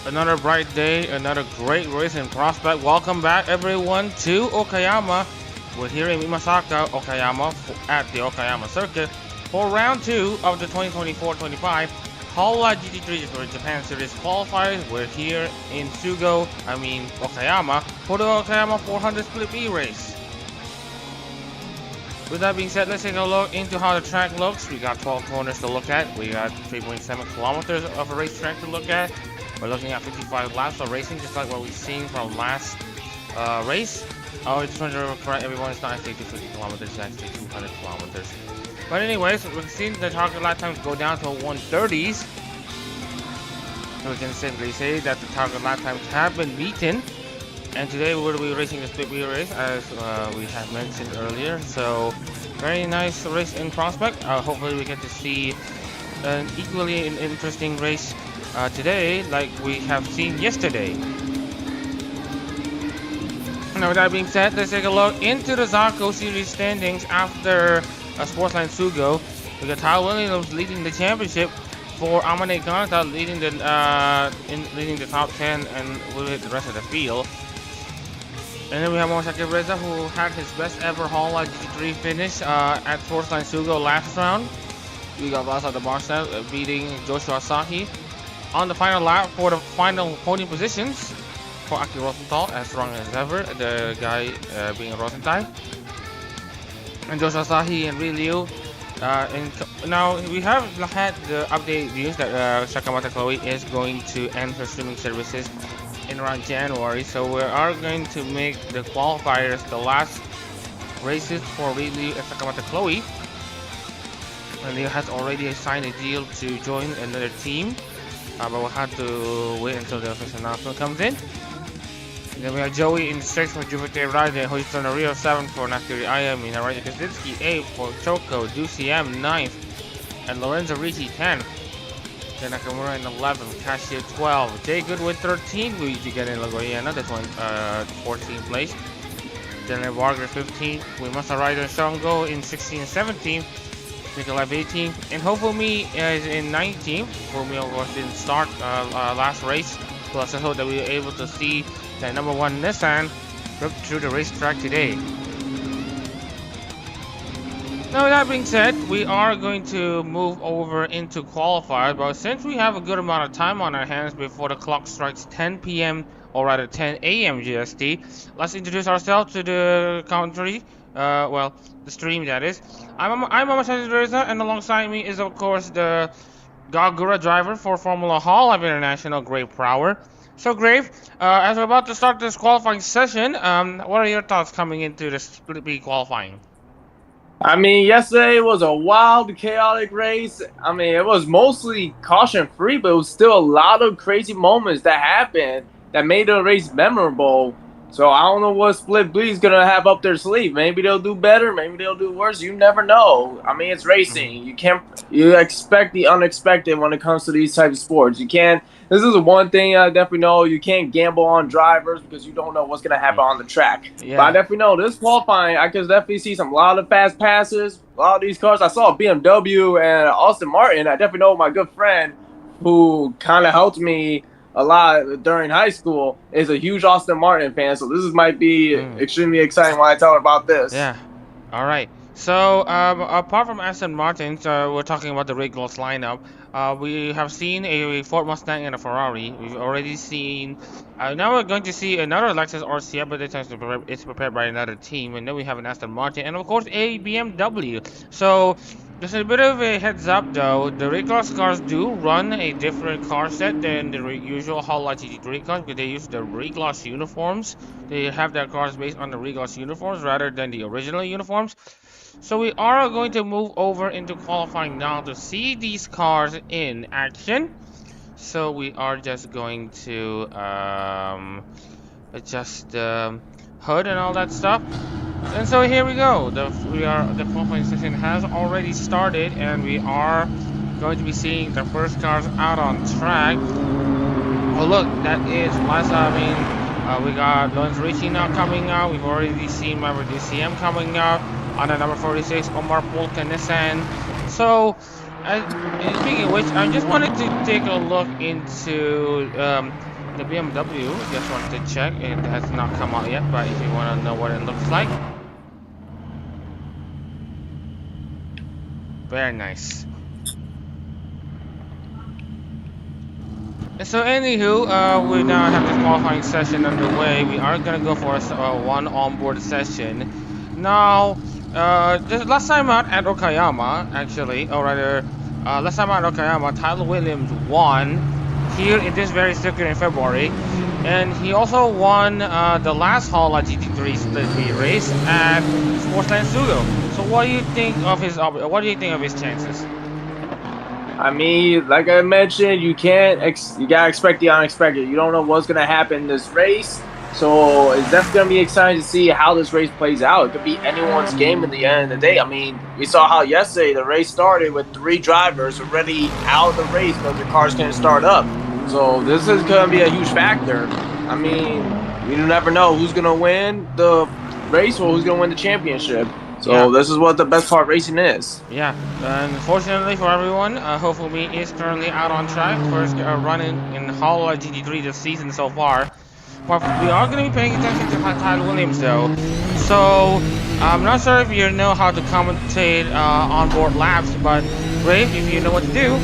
Another bright day, another great race in prospect. Welcome back everyone to Okayama. We're here in Mimasaka, Okayama at the Okayama circuit for round 2 of the 2024-25 Hololive GT3 for Japan Series qualifiers. We're here in Okayama for the Okayama 400 Split B race. With that being said, let's take a look into how the track looks. We got 12 corners to look at. We got 3.7 kilometers of a racetrack to look at. We're looking at 55 laps of racing, just like what we've seen from last race. I just want to correct everyone, it's not actually 250 kilometers, it's actually 200 kilometers. But anyways, we've seen the target lap times go down to 130s. So we can simply say that the target lap times have been beaten. And today we're going to be racing the Split B race, as we have mentioned earlier. So, very nice race in prospect. Hopefully we get to see an equally interesting race today, like we have seen yesterday. Now, with that being said, let's take a look into the Zarco Series standings after Sportsline Sugo. We got Tyler Williams leading the championship, for Amane Kanata leading the top 10 and with the rest of the field. And then we have Mosaki Reza, who had his best ever Hololive GT3 finish at Sportsline Sugo last round. We got Vasa de Barca beating Joshua Asahi on the final lap for the final podium positions for Aki Rosenthal, as strong as ever, the guy being Rosenthal. And Joshua Asahi and Ryu. Now we have had the update news that Sakamata Chloe is going to end her streaming services in around January, so we are going to make the qualifiers the last races for Ryu and Sakamata Chloe. And Ryu has already signed a deal to join another team, but we'll have to wait until the official announcement comes in. Then we have Joey in 6 for Jupiter Riding, Houston Rio 7 for Nakiri Ayami, Narita Kaczynski 8 for Choco, Duciem 9th, and Lorenzo Ricci 10th. Then Nakamura in 11th, Casio 12, Jay Goodwin 13th, Luigi Garin Lagoyana, that's 14th place. Then Barger 15th, with Masa Rider Shango in 16th and 17th, Nikolai 18th, and Hofumi is in 19th. Hofumi of course didn't start last race, plus I hope that we were able to see that number 1 Nissan rip through the racetrack today. Now with that being said, we are going to move over into qualifiers, but since we have a good amount of time on our hands before the clock strikes 10 p.m. or rather 10 a.m. GST, let's introduce ourselves to the country, well, the stream that is. I'm Mama Reza, and alongside me is of course the Gagura driver for Formula Hololive International, Grave Prower. So Grave, as we're about to start this qualifying session, what are your thoughts coming into the Split B qualifying? I mean, yesterday was a wild, chaotic race. I mean, it was mostly caution-free, but it was still a lot of crazy moments that happened that made the race memorable. So I don't know what Split B is going to have up their sleeve. Maybe they'll do better, maybe they'll do worse. You never know. I mean, it's racing. You expect the unexpected when it comes to these types of sports. This is one thing I definitely know. You can't gamble on drivers because you don't know what's going to happen on the track. Yeah. But I definitely know this qualifying, I can definitely see a lot of fast passes. A lot of these cars. I saw BMW and Aston Martin. I definitely know my good friend who kind of helped me a lot during high school is a huge Aston Martin fan. So this might be extremely exciting when I tell her about this. Yeah. All right. So, apart from Aston Martin, we're talking about the Regulus lineup. We have seen a Ford Mustang and a Ferrari. We've already seen... now we're going to see another Lexus RC-F, but this time it's prepared by another team. And then we have an Aston Martin and, of course, a BMW. So, just a bit of a heads up, though. The Regulus cars do run a different car set than the usual Hololive GT3 cars because they use the Regulus uniforms. They have their cars based on the Regulus uniforms rather than the original uniforms. So we are going to move over into qualifying now to see these cars in action. So we are just going to adjust the hood and all that stuff. And so here we go. The qualifying session has already started, and we are going to be seeing the first cars out on track. Oh look, that is we got Lorenzo Ricci now coming out. We've already seen Maverick DCM coming out. On the number 46, Omar Polka Nissan. So, speaking of which, I just wanted to take a look into the BMW. Just wanted to check. It has not come out yet, but if you want to know what it looks like. Very nice. So anywho, we now have this qualifying session underway. We are going to go for one onboard session. Now, this last time out at Okayama, actually, or rather, last time out at Okayama, Tyler Williams won here in this very circuit in February, and he also won the last Hololive GT3 Split B race at Sportsline Sugo. So, what do you think of his chances? I mean, like I mentioned, you gotta expect the unexpected. You don't know what's gonna happen in this race. So it's definitely going to be exciting to see how this race plays out. It could be anyone's game at the end of the day. I mean, we saw how yesterday the race started with 3 drivers already out of the race because the cars couldn't start up. So this is going to be a huge factor. I mean, you never know who's going to win the race or who's going to win the championship. So This is what the best part racing is. Yeah, unfortunately for everyone, Hofumi is currently out on track. First running in Hololive GT3 this season so far. But we are going to be paying attention to Tyler Williams though. So I'm not sure if you know how to commentate onboard laps, but Ray, if you know what to do.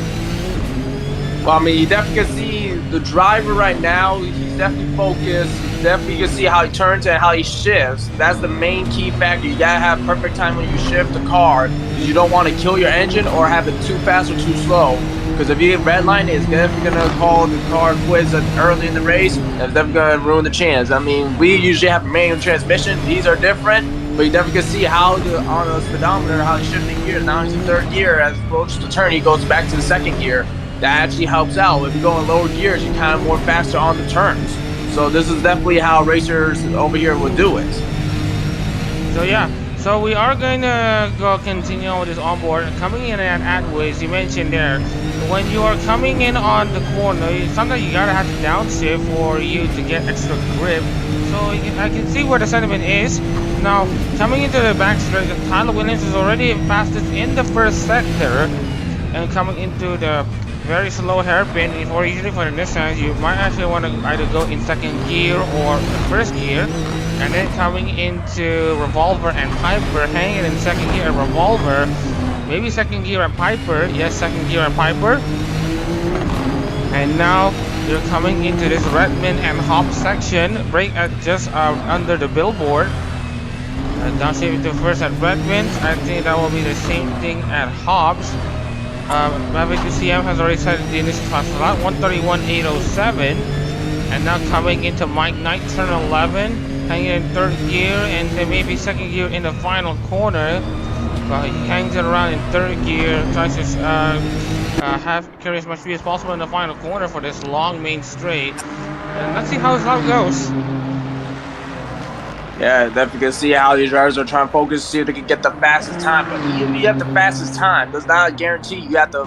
Well, I mean, you definitely can see the driver right now. He's definitely focused. You can see how he turns and how he shifts. That's the main key factor. You gotta have perfect time when you shift the car. You don't want to kill your engine or have it too fast or too slow. Because if you get redline, it's definitely gonna call the car quits early in the race. That's definitely gonna ruin the chance. I mean, we usually have a manual transmission. These are different, but you definitely can see how on the speedometer how he's shifting gears. Now he's in 3rd gear. As he approaches the turn, he goes back to the 2nd gear. That actually helps out. If you go in lower gears, you're kind of more faster on the turns. So this is definitely how racers over here would do it. So yeah, so we are going to go continue on with this onboard. Coming in at Atwood, as you mentioned there, when you are coming in on the corner, sometimes you gotta have to downshift for you to get extra grip. So I can see where the sentiment is. Now, coming into the back straight, Tyler Williams is already fastest in the first sector, and coming into the very slow hairpin. Usually for the Nissan, you might actually want to either go in second gear or first gear. And then coming into Revolver and Piper, hanging in second gear at Revolver, maybe second gear at Piper, yes, second gear at Piper. And now you're coming into this Redmond and Hop section, brake at just under the billboard. Downshift to first at Redmond. I think that will be the same thing at Hobbs. Maverick CM has already set the initial fast slot, 131.807. And now coming into Mike Knight, turn 11. Hanging in third gear and then maybe second gear in the final corner, but he hangs it around in third gear, tries to carry as much speed as possible in the final corner for this long main straight. And let's see how it goes. Yeah, definitely can see how these drivers are trying to focus to see if they can get the fastest time. But even if you have the fastest time, does not guarantee you have to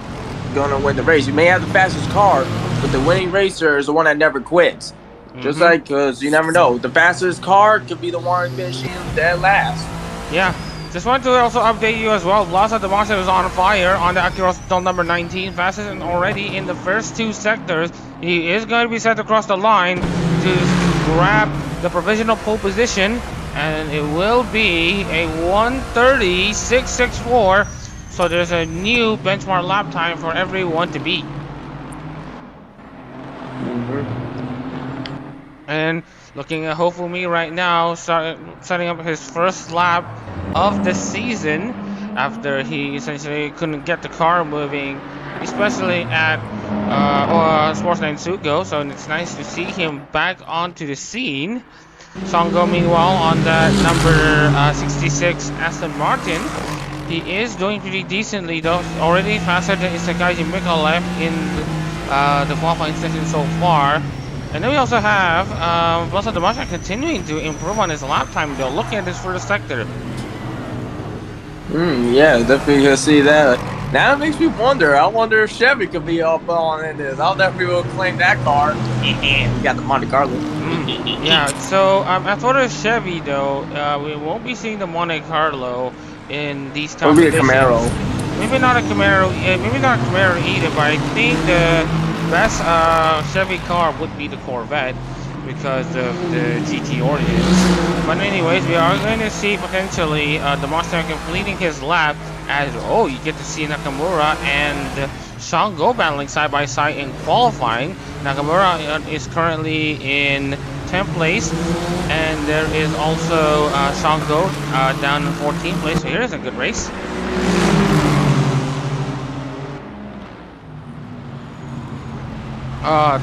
gonna win the race. You may have the fastest car, but the winning racer is the one that never quits. Just like, because you never know. The fastest car could be the one finishing dead last. Yeah. Just wanted to also update you as well. Blaza Demonte is on fire on the Akuro number 19. Fastest and already in the first two sectors. He is going to be set across the line to grab the provisional pole position. And it will be a 1:30.664. So there's a new benchmark lap time for everyone to beat. And looking at Hofumi right now, setting up his first lap of the season after he essentially couldn't get the car moving, especially at Sportsline Sugo. So it's nice to see him back onto the scene. Songo, meanwhile, on that number 66 Aston Martin, he is doing pretty decently though, already faster than Isakaji Mikalev in the qualifying session so far. And then we also have Blaza Demonte continuing to improve on his lap time though. Looking at this first sector. Yeah, definitely gonna see that. Now it makes me wonder. I wonder if Chevy could be up on in this. I'll definitely will claim that car. We got the Monte Carlo. Yeah. So as for the Chevy though, we won't be seeing the Monte Carlo in these times. Maybe a Camaro. Maybe not a Camaro. Maybe not a Camaro either. But I think the best Chevy car would be the Corvette because of the GT origins. But anyways, we are going to see potentially the Mustang completing his lap as, you get to see Nakamura and Shango battling side by side in qualifying. Nakamura is currently in 10th place, and there is also Shango down in 14th place. So here's a good race. Out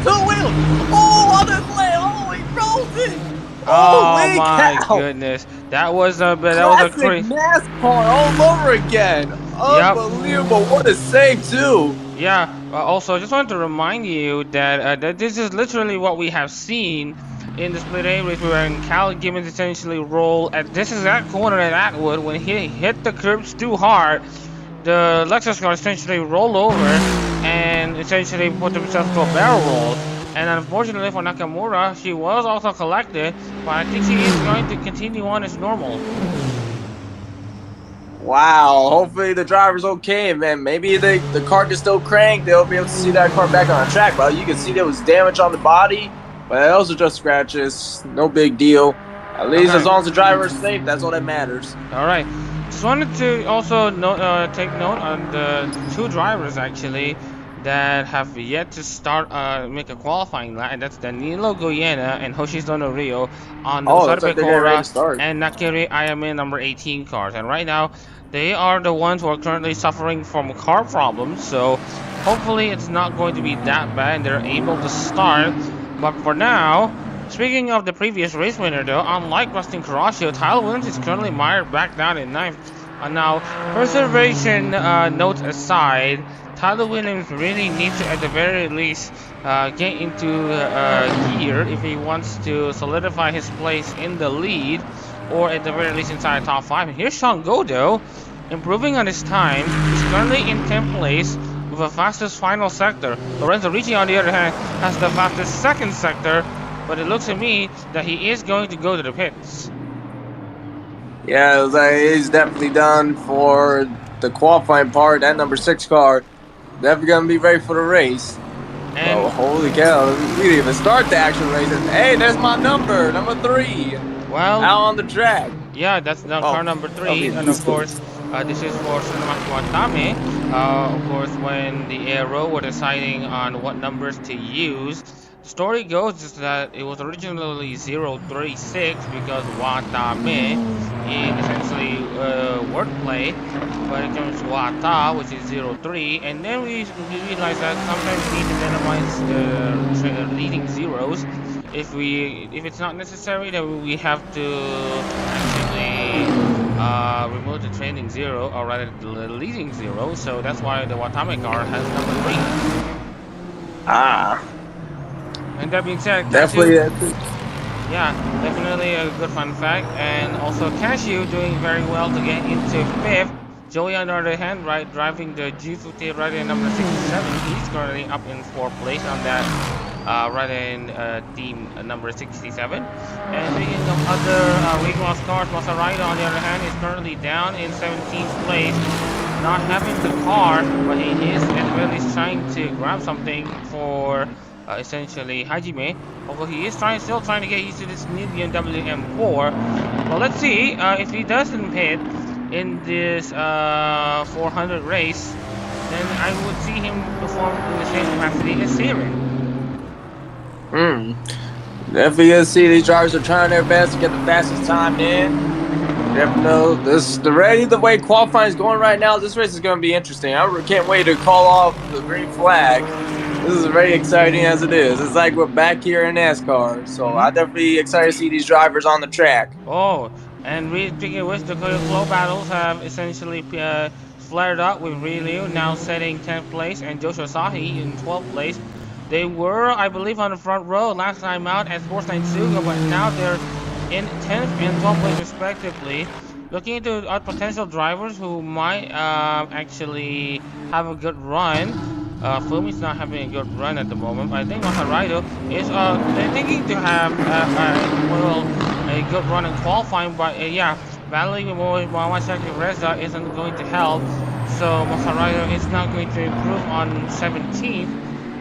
two wheels! Oh, on the play! Oh, he rolls it! Oh my goodness, that was a crazy NASCAR all over again. Unbelievable! What a save too! Yeah. Also, just wanted to remind you that that this is literally what we have seen in the split A race, where Cal Gibbons essentially roll at this exact corner at Atwood when he hit the curbs too hard. The Lexus car essentially rolled over and essentially put themselves to a barrel roll. And unfortunately for Nakamura, she was also collected, but I think she is going to continue on as normal. Wow, hopefully the driver's okay, man. Maybe the car can still crank. They'll be able to see that car back on the track. But you can see there was damage on the body, but those are just scratches. No big deal. At least as long as the driver is safe, that's all that matters. All right. Just wanted to also take note on the two drivers actually that have yet to start make a qualifying lap, and that's Danilo Goyena and Hoshizono Rio on the Sarpekora and Nakiri Ayame number 18 cars. And right now they are the ones who are currently suffering from car problems, so hopefully it's not going to be that bad and they're able to start. But for now, speaking of the previous race winner though, unlike Rustin Carrasco, Tyler Williams is currently mired back down in 9th. Now, preservation notes aside, Tyler Williams really needs to, at the very least, get into gear if he wants to solidify his place in the lead, or at the very least inside the top 5. And here's Sean Godo, improving on his time. He's currently in 10th place with the fastest final sector. Lorenzo Ricci, on the other hand, has the fastest second sector, but it looks to me that he is going to go to the pits. Yeah, he's definitely done for the qualifying part. That number 6 car definitely gonna be ready for the race. And oh, holy cow! We didn't even start the actual race. Hey, there's my number 3. Well, out on the track. Yeah, that's car number 3, and of course, this is for Tsunemachi Watame. Of course, when the Aero were deciding on what numbers to use, story goes is that it was originally 036 because Watame in essentially wordplay, but it comes Wata, which is 03, and then we realized that sometimes we need to minimize the leading zeros. If it's not necessary, then we have to actually remove the trailing 0, or rather the leading 0. So that's why the Watame car has number 3. Ah. And that being said, definitely, yeah, definitely a good fun fact. And also Cashew doing very well to get into 5th. Joey, on the other hand, driving the G50 right in number 67. He's currently up in 4th place on that, right in team number 67. And speaking of other regional cars, Maserati, on the other hand, is currently down in 17th place, not having the car, but he is at least trying to grab something for essentially Hajime, although he is still trying to get used to this new BMW M4. Well, let's see if he doesn't pit in this 400 race, then I would see him perform in the same capacity as Siren. Definitely gonna see these drivers are trying their best to get the fastest time in. Definitely know the way qualifying is going right now, this race is gonna be interesting. I can't wait to call off the green flag. This is very exciting as it is. It's like we're back here in NASCAR, so I'm definitely excited to see these drivers on the track. Oh, and speaking of which, the flow battles have essentially flared up with Ryu now setting 10th place and Joshua Sahi in 12th place. They were, I believe, on the front row last time out at Sportsline Suga, but now they're in 10th and 12th place respectively. Looking into potential drivers who might actually have a good run. Flumi's not having a good run at the moment, but I think Maserati is they're thinking to have a good run in qualifying, but yeah, battling with Mawashaki Reza isn't going to help, so Maserati is not going to improve on 17th.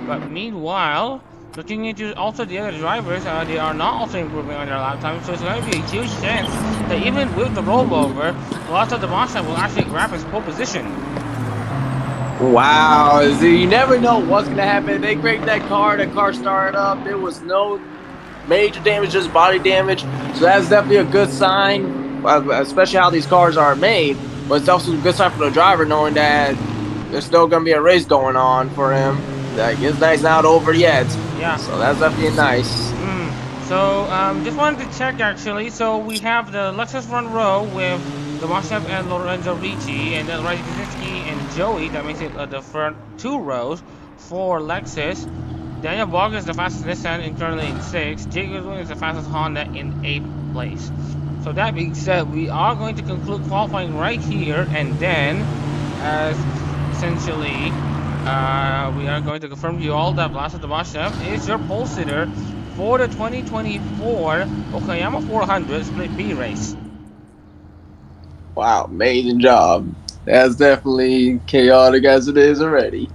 But meanwhile, looking into also the other drivers, they are not also improving on their lap time, so it's going to be a huge chance that even with the rollover, Lotto Damasha will actually grab his pole position. Wow, you never know what's going to happen. They break that car started up. There was no major damage, just body damage. So that's definitely a good sign, especially how these cars are made. But it's also a good sign for the driver knowing that there's still going to be a race going on for him. That his night's not over yet. Yeah. So that's definitely nice. So just wanted to check actually. So we have the Lexus front row with Tomashev and Lorenzo Ricci, and then Raji Kaczynski and Joey. That makes it the front 2 rows for Lexus. Daniel Bog is the fastest Nissan and currently in 6th. Jake Goodwin is the fastest Honda in 8th place. So that being said, we are going to conclude qualifying right here, and then as essentially we are going to confirm to you all that Vlasa Tomashev is your pole sitter for the 2024 Okayama 400 Split B race. Wow, amazing job. That's definitely chaotic as it is already.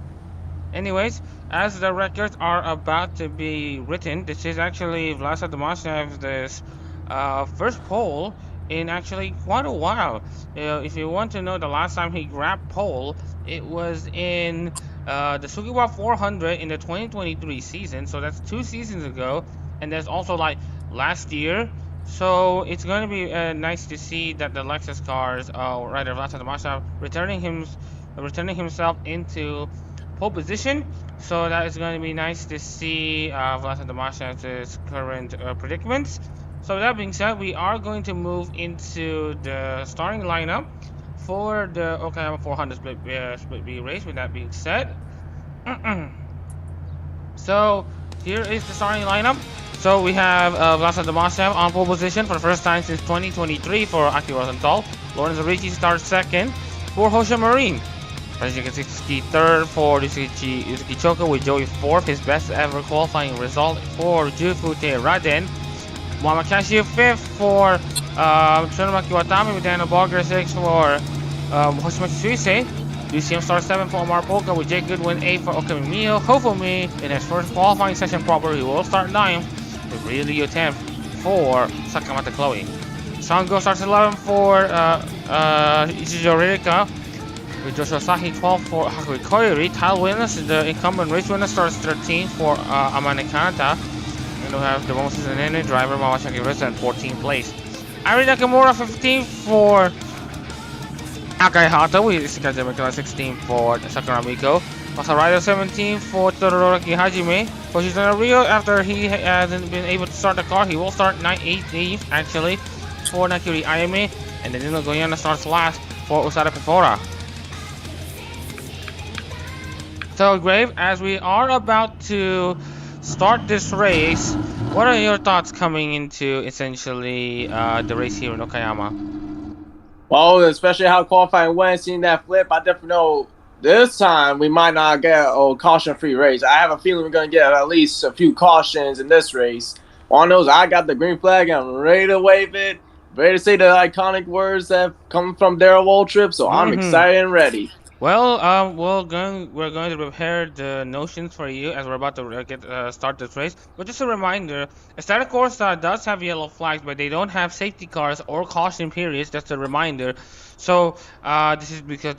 Anyways, as the records are about to be written, this is actually Vlasa Tomashev's first pole in actually quite a while. If you want to know the last time he grabbed pole, it was in the Suzuki 400 in the 2023 season, so that's 2 seasons ago, and there's also like last year. So it's going to be nice to see that the Lexus cars, rather Vlasa Tomashev, returning himself into pole position. So that is going to be nice to see Vlasa Tomashev's current predicaments. So that being said, we are going to move into the starting lineup for the Okayama 400 split B race. With that being said, so here is the starting lineup. So we have Vlasa Damashev on pole position for the first time since 2023 for Aki Rosenthal. Lorenzo Ricci starts second for Hosha Marine. As you can see, third for Yusuke Choka with Joey fourth, his best ever qualifying result for Jufute Raden. Mamakashi fifth for Tsunomaki Watami with Daniel Barger, sixth for Hoshimachi Suisei. UCM starts 7th for Omar Polka with Jake Goodwin, 8th for Okami Hopefully, in his first qualifying session proper, he will start 9th with Ryu 10th for Sakamata Chloe. Shango starts 11th for Ichijo Ririka with Joshua Sahi, 12th for Hakui Koiri. Tile Williams, the incumbent race winner, starts 13th for Amane Kanata. And we have the most seasoned driver Mawashaki Risa in 14th place. Ari Nakamura 15th for Akai Hata with Ishikaze Mikura, 16th for Sakura Miko. Masaraido 17th for Todoroki Hajime. Hoshizuna Rio, after he hasn't been able to start the car, he will start 18th actually for Nakiri Ayame. And then Nino Goyana starts last for Usada Pefora. So Grave, as we are about to start this race, what are your thoughts coming into essentially the race here in Okayama? Well, especially how qualifying went, seeing that flip, I definitely know this time we might not get a caution-free race. I have a feeling we're going to get at least a few cautions in this race. One knows I got the green flag and I'm ready to wave it, ready to say the iconic words that come from Daryl Waltrip, so I'm excited and ready. Well, we're going to prepare the notions for you as we're about to start this race. But just a reminder, Aston Corsa does have yellow flags, but they don't have safety cars or caution periods. Just a reminder. So this is because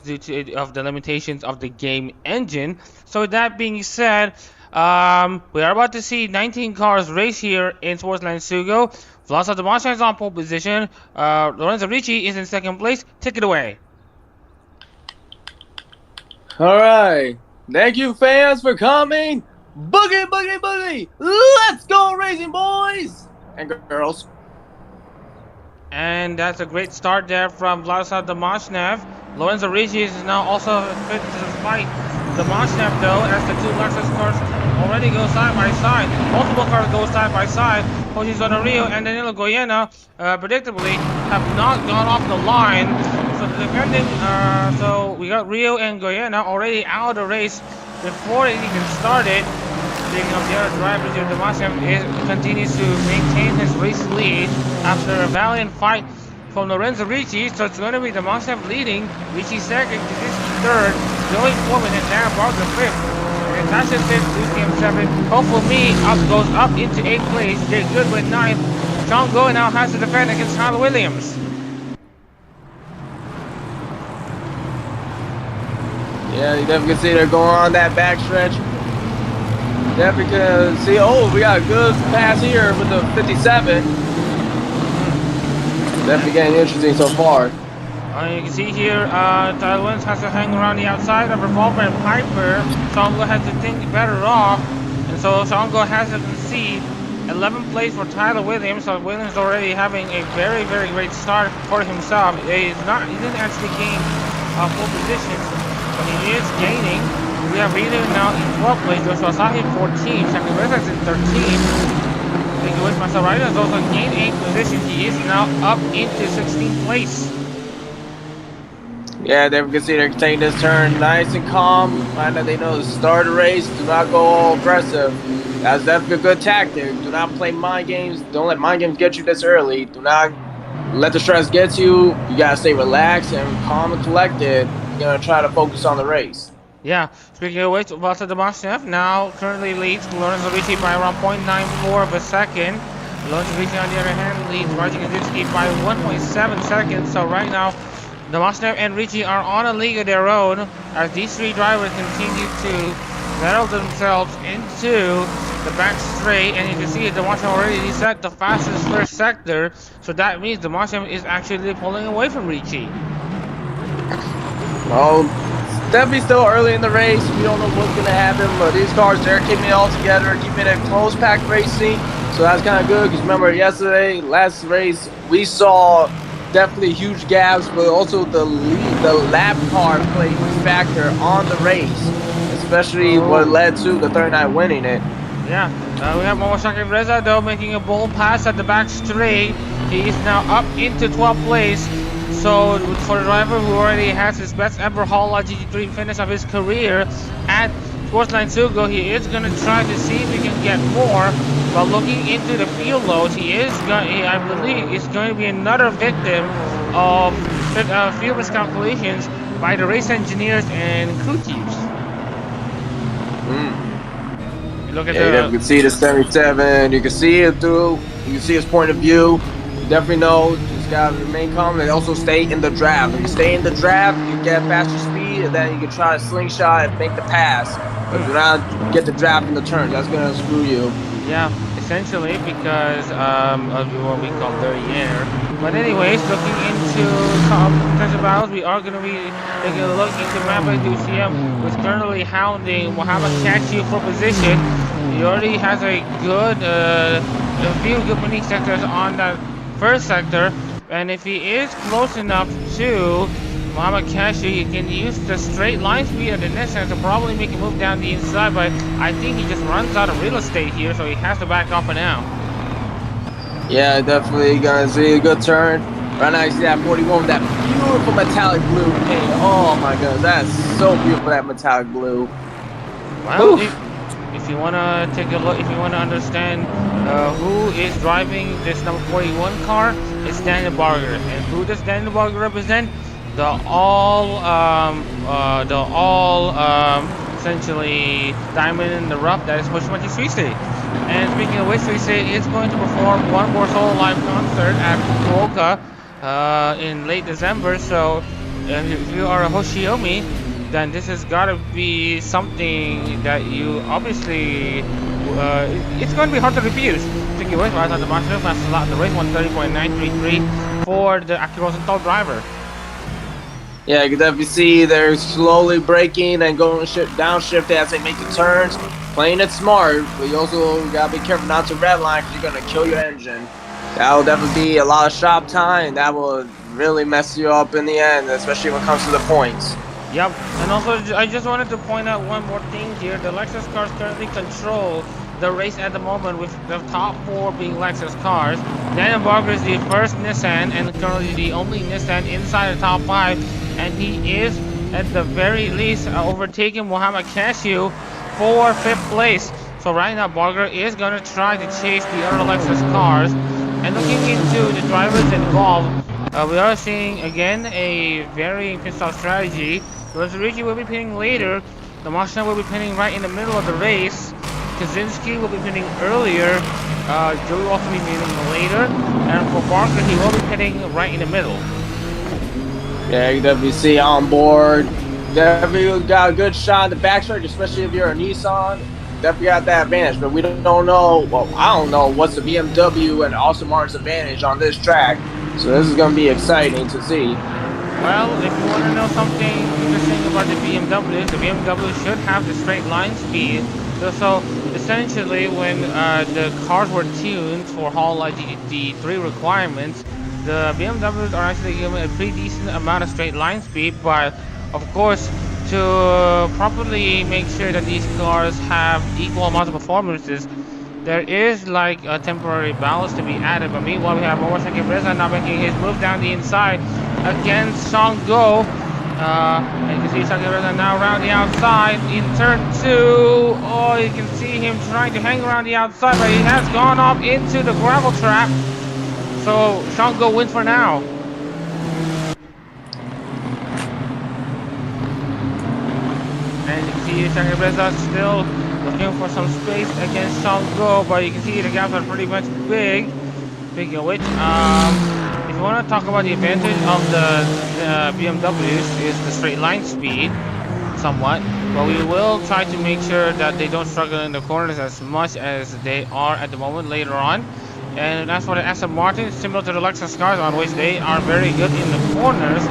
of the limitations of the game engine. So with that being said, we are about to see 19 cars race here in Sportsline Sugo. Vlasa Damasha is on pole position. Lorenzo Ricci is in second place. Take it away. All right. Thank you, fans, for coming. Boogie, boogie, boogie. Let's go racing, boys and girls. And that's a great start there from Vladislav Damashnev. Lorenzo Ricci is now also fit to fight Damashnev, though, as the two Lexus cars already go side by side. Multiple cars go side by side. Hoshizuna Rio and Danilo Goyena, predictably, have not gone off the line. So the defending, so we got Rio and Goyena already out of the race before it even started. Speaking of the other drivers here, Damashnev continues to maintain his race lead after a valiant fight from Lorenzo Ricci. So it's going to be Damashnev leading, Ricci second, Kaczynski third, Joey fourth, and Dan Barger fifth. And Natasha fifth, UCM seventh. Hopefully goes up into 8th place. Jake Goodwin 9th. Sean Go now has to defend against Tyler Williams. Yeah, you definitely can see they're going on that backstretch. Definitely can see, oh, we got a good pass here with the 57. Definitely getting interesting so far. You can see here, Tyler Williams has to hang around the outside of Revolver and Piper. Shango has to think better off. And so Shango has to concede 11th place for Tyler Williams. So Williams already having a very, very great start for himself. He didn't actually gain full positions, but he is gaining. We have Rita now in 12th place, Joshua Sahi 14th, Shaki Reza is in 13th. Thank you, Masaraido has also gained 8th position. He is now up into 16th place. Yeah, they can see they're taking this turn nice and calm. Find that they know to start a race. Do not go all aggressive. That's definitely a good tactic. Do not play mind games. Don't let mind games get you this early. Do not let the stress get you. You gotta stay relaxed and calm and collected. You're gonna try to focus on the race. Yeah, speaking of which, Vlasa Damashnev now currently leads Lorenzo Ricci by around 0.94 of a second. Lorenzo Ricci, on the other hand, leads Raji Kaczynski by 1.7 seconds. So right now, Damashnev and Ricci are on a league of their own as these three drivers continue to battle themselves into the back straight. And you can see Damashnev already set the fastest first sector. So that means Damashnev is actually pulling away from Ricci. Well, definitely still early in the race. We don't know what's going to happen, but these cars, they're keeping it all together, keeping it close pack racing. So that's kind of good because remember last race, we saw definitely huge gaps, but also the lap car played a factor on the race, especially what led to the 39 winning it. Yeah, we have Momosaki Reza though making a bold pass at the back straight. He is now up into 12th place. So for the driver who already has his best ever Hololive GT3 finish of his career at Sportsline Sugo, he is going to try to see if he can get more. But looking into the fuel loads, I believe, is going to be another victim of fuel miscalculations by the race engineers and crew teams. Look at you can see the 77. You can see it through. You can see his point of view. You definitely know. Just gotta remain calm and also stay in the draft. If you stay in the draft, you get faster speed, and then you can try to slingshot and make the pass. But do not get the draft in the turns. That's gonna screw you. Yeah, essentially because of what we call dirty air. But anyways, looking into potential battles, we are going to be taking a look into Rampage UCM, who's currently hounding Muhammad Cashew for position. He already has a few good winning sectors on that first sector, and if he is close enough to Muhammad Cashew, he can use the straight line speed of the Nissan to probably make a move down the inside, but I think he just runs out of real estate here, so he has to back off for now. Yeah, definitely gonna see a good turn. Right now you see that 41 with that beautiful metallic blue paint. Oh my goodness, that's so beautiful, that metallic blue. Well, if you wanna take a look, if you wanna understand who is driving this number 41 car, it's Daniel Barger. And who does Daniel Barger represent? The essentially diamond in the rough that is Hoshimaki Street State. And speaking of which, Street State is going to perform one more solo live concert at Fukuoka in late December. So if you are a Hoshiomi, then this has got to be something that you obviously it's going to be hard to refuse. Speaking of which, right on the master slot, the race 130.933 for the Akuro driver. Yeah, you can definitely see they're slowly braking and going downshift as they make the turns. Playing it smart, but you also gotta be careful not to redline because you're gonna kill your engine. That will definitely be a lot of shop time. That will really mess you up in the end, especially when it comes to the points. Yep, and also I just wanted to point out one more thing here. The Lexus cars currently control the race at the moment, with the top 4 being Lexus cars. Daniel Barger is the first Nissan and currently the only Nissan inside the top 5, and he is at the very least overtaking Muhammad Cashew for 5th place. So right now Barger is going to try to chase the other Lexus cars. And looking into the drivers involved, we are seeing again a very pissed off strategy. Rosariki will be pinning later, the Mustang will be pinning right in the middle of the race, Kaczynski will be pinning earlier, Joey will also be pinning later, and for Barker he will be pinning right in the middle. Yeah, you definitely see on board. Definitely got a good shot in the backstretch, especially if you're a Nissan. Definitely got that advantage, but we don't know. Well, I don't know what's the BMW and Aston Martin's advantage on this track. So this is going to be exciting to see. Well, if you want to know something interesting about the BMW should have the straight line speed. So essentially, when the cars were tuned for Hololive GT3 requirements, the BMWs are actually given a pretty decent amount of straight line speed, but of course, to properly make sure that these cars have equal amounts of performances, there is like a temporary balance to be added. But meanwhile, we have Momosaki Reza now making his move down the inside against Shango. And you can see Saki Reza now around the outside in turn 2. Oh, you can see him trying to hang around the outside, but he has gone off into the gravel trap. So Shango wins for now. And you can see Saki Reza still looking for some space against Shango, but you can see the gaps are pretty much big. Speaking of which, if you want to talk about the advantage of the BMWs is the straight line speed, somewhat, but we will try to make sure that they don't struggle in the corners as much as they are at the moment later on. And as for the Aston Martin, similar to the Lexus cars, on which they are very good in the corners,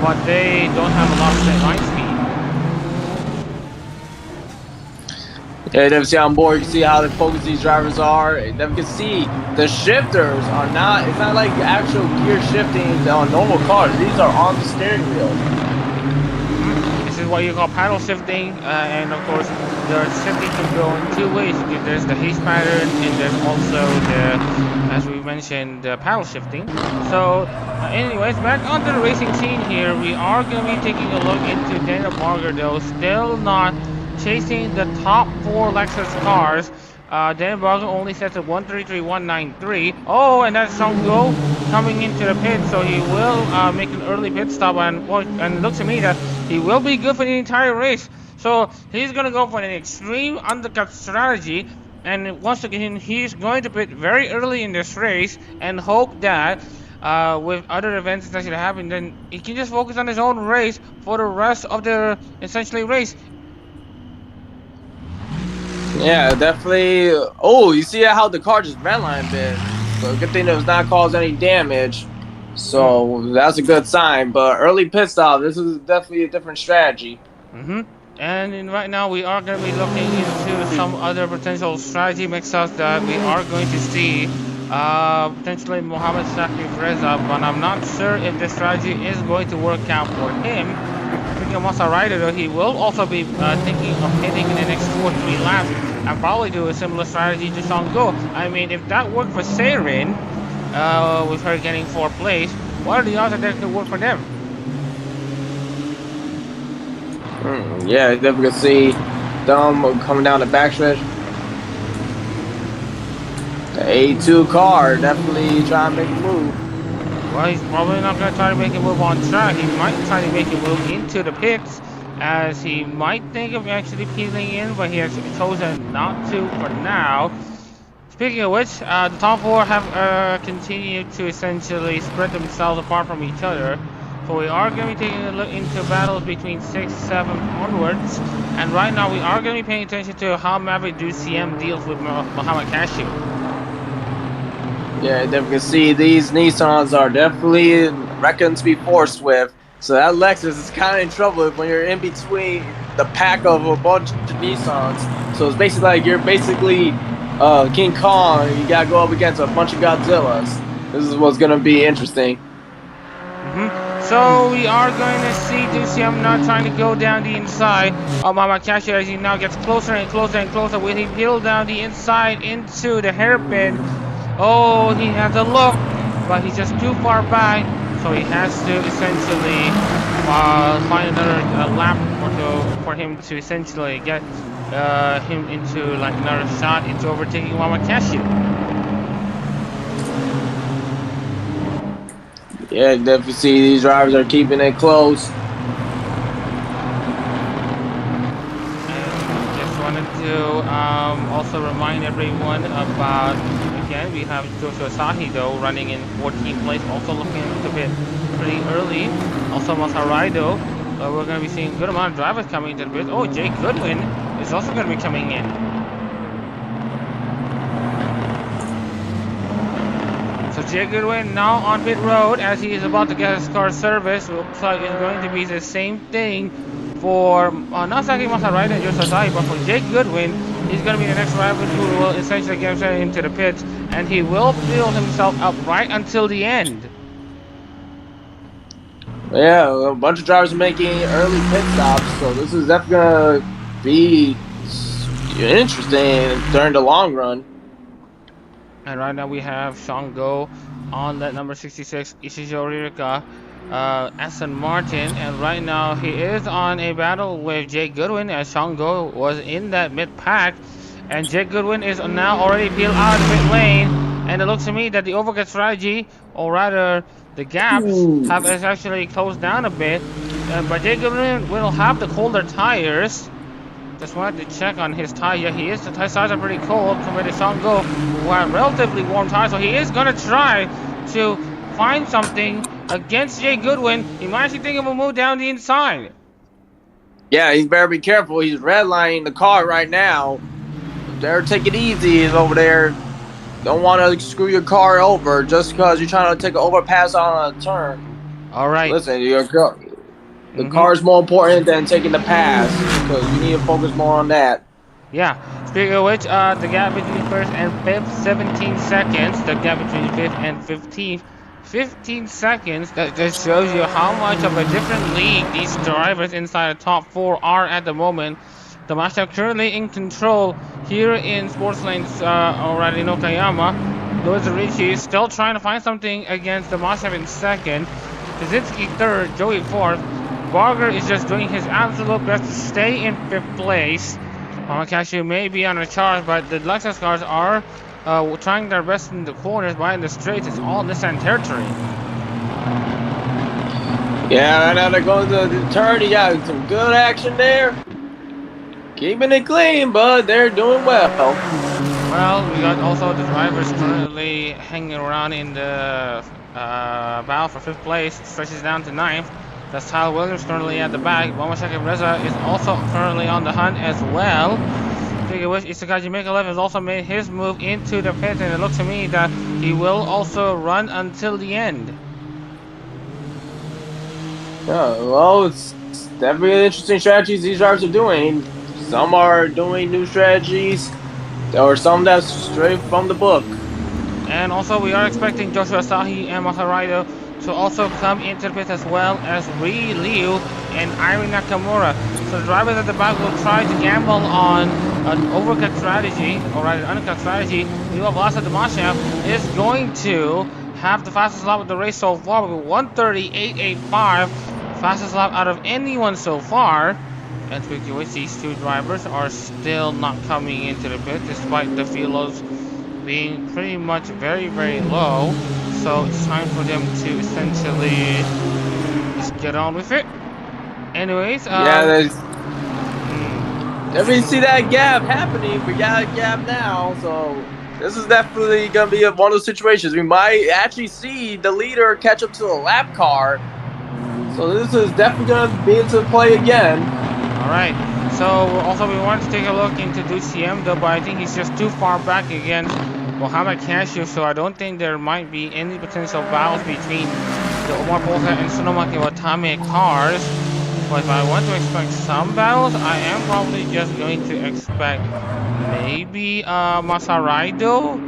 but they don't have a lot of straight line speed. Yeah, you see on board, you can see how the focused these drivers are. And then you can see the shifters are not, it's not like actual gear shifting on normal cars. These are on the steering wheel. This is what you call paddle shifting, and of course, the shifting can go in two ways. There's the haze pattern, and there's also the, as we mentioned, the paddle shifting. So, anyways, back onto the racing scene here, we are going to be taking a look into Daniel Barger, though, still not chasing the top 4 Lexus cars. Daniel Barger only sets at 133.193. Oh, and that's Songo coming into the pit, so he will make an early pit stop, and it looks to me that he will be good for the entire race. So he's going to go for an extreme undercut strategy, and once again, he's going to pit very early in this race and hope that with other events that should happen, then he can just focus on his own race for the rest of the essentially race. Yeah, definitely. Oh, you see how the car just redlined it. So good thing it was not caused any damage. So that's a good sign. But early pit stop, this is definitely a different strategy. And right now we are going to be looking into some other potential strategy mix-ups that we are going to see. Potentially Mohamed Shakib Reza, but I'm not sure if this strategy is going to work out for him. Speaking of Masa Rider, though, he will also be thinking of hitting in the next 2 or 3 laps and probably do a similar strategy to Songo. I mean, if that worked for Seirin, with her getting 4th place, what are the odds that that could work for them? Yeah, definitely can see them coming down the backstretch. The A2 car definitely trying to make a move. Well, he's probably not going to try to make a move on track. He might try to make a move into the pits, as he might think of actually peeling in, but he has chosen not to for now. Speaking of which, the top 4 have continued to essentially spread themselves apart from each other. So we are going to be taking a look into battles between 6, 7 onwards. And right now we are going to be paying attention to how Maverick CM deals with Muhammad Cashew. Yeah, definitely can see these Nissans are definitely reckoned to be forced with. So that Lexus is kind of in trouble when you're in between the pack of a bunch of Nissans. So it's basically like you're basically King Kong. You gotta go up against a bunch of Godzillas. This is what's gonna be interesting. So we are going to see DCM now trying to go down the inside of Mama Cashew as he now gets closer and closer and closer. Will he peel down the inside into the hairpin? Oh, he has a look, but he's just too far back, so he has to essentially find another lap or two for him to essentially get him into like another shot into overtaking Mama Cashew. Yeah, definitely see these drivers are keeping it close. And just wanted to also remind everyone about, again, we have Joshua Sahi though running in 14th place, also looking a bit pretty early. Also Masaraido, we're going to be seeing a good amount of drivers coming into the pit. Oh, Jake Goodwin is also going to be coming in. So Jake Goodwin now on pit road as he is about to get his car serviced. Looks like it's going to be the same thing for not Saki Masaraido and Joshua Sahi, but for Jake Goodwin. He's going to be the next driver who will essentially get himself into the pits, and he will build himself up right until the end. Yeah, a bunch of drivers are making early pit stops, so this is definitely going to be interesting during the long run. And right now we have Shango on that number 66, Ishijo Ririka, Aston Martin, and right now he is on a battle with Jake Goodwin as Shango was in that mid-pack, and Jake Goodwin is now already peeled out of the pit lane, and it looks to me that the overcut strategy, or rather the gaps, have actually closed down a bit, but Jake Goodwin will have the colder tires. Just wanted to check on his tire. The tires are pretty cold compared to Shango, who have relatively warm tires, so he is going to try to find something against Jay Goodwin. He might actually think of a move down the inside. Yeah, he's better be careful. He's redlining the car right now. They're taking it easy over there. Don't want to screw your car over just because you're trying to take an overpass on a turn. All right. Listen, the car is more important than taking the pass because you need to focus more on that. Yeah. Speaking of which, the gap between first and fifth, 17 seconds. The gap between fifth and 15th, 15 seconds. That just shows you how much of a different league these drivers inside the top 4 are at the moment. The Mustang currently in control here in sports lanes already in Okayama. Louis Ricci is still trying to find something against the Mustang in second. Kaczynski third, Joey fourth. Barger is just doing his absolute best to stay in 5th place. Cashew may be on a charge, but the Lexus cars are trying their best in the corners, but in the straights, it's all Nissan territory. Yeah, right now they're going to the turn. You got some good action there. Keeping it clean, but they're doing well. Well, we got also the drivers currently hanging around in the battle for 5th place. It stretches down to 9th. That's Tyler Williams currently at the back. Momashaki Reza is also currently on the hunt as well. Speaking of which, Isakaji Mikalev has also made his move into the pit, and it looks to me that he will also run until the end. Yeah, well, it's definitely interesting strategies these drivers are doing. Some are doing new strategies, or some that's straight from the book. And also, we are expecting Joshua Sahi and Masaraido to also come into the pit, as well as Ri Liu and Irie Nakamura. So the drivers at the back will try to gamble on an overcut strategy, or rather an undercut strategy. Leo Vlasa Damashev is going to have the fastest lap of the race so far with 1:38.85, fastest lap out of anyone so far. And speaking of which, these two drivers are still not coming into the pit, despite the fuel loads being pretty much very, very low. So it's time for them to essentially just get on with it. Anyways, definitely see that gap happening. We got a gap now, so this is definitely gonna be one of those situations. We might actually see the leader catch up to the lap car. So this is definitely gonna be into play again. All right. So also we want to take a look into DCM though, but I think he's just too far back against Mohamed Cashew, so I don't think there might be any potential battles between the Omar Polka and Tsunomaki Watame cars. But if I want to expect some battles, I am probably just going to expect maybe Masaraido,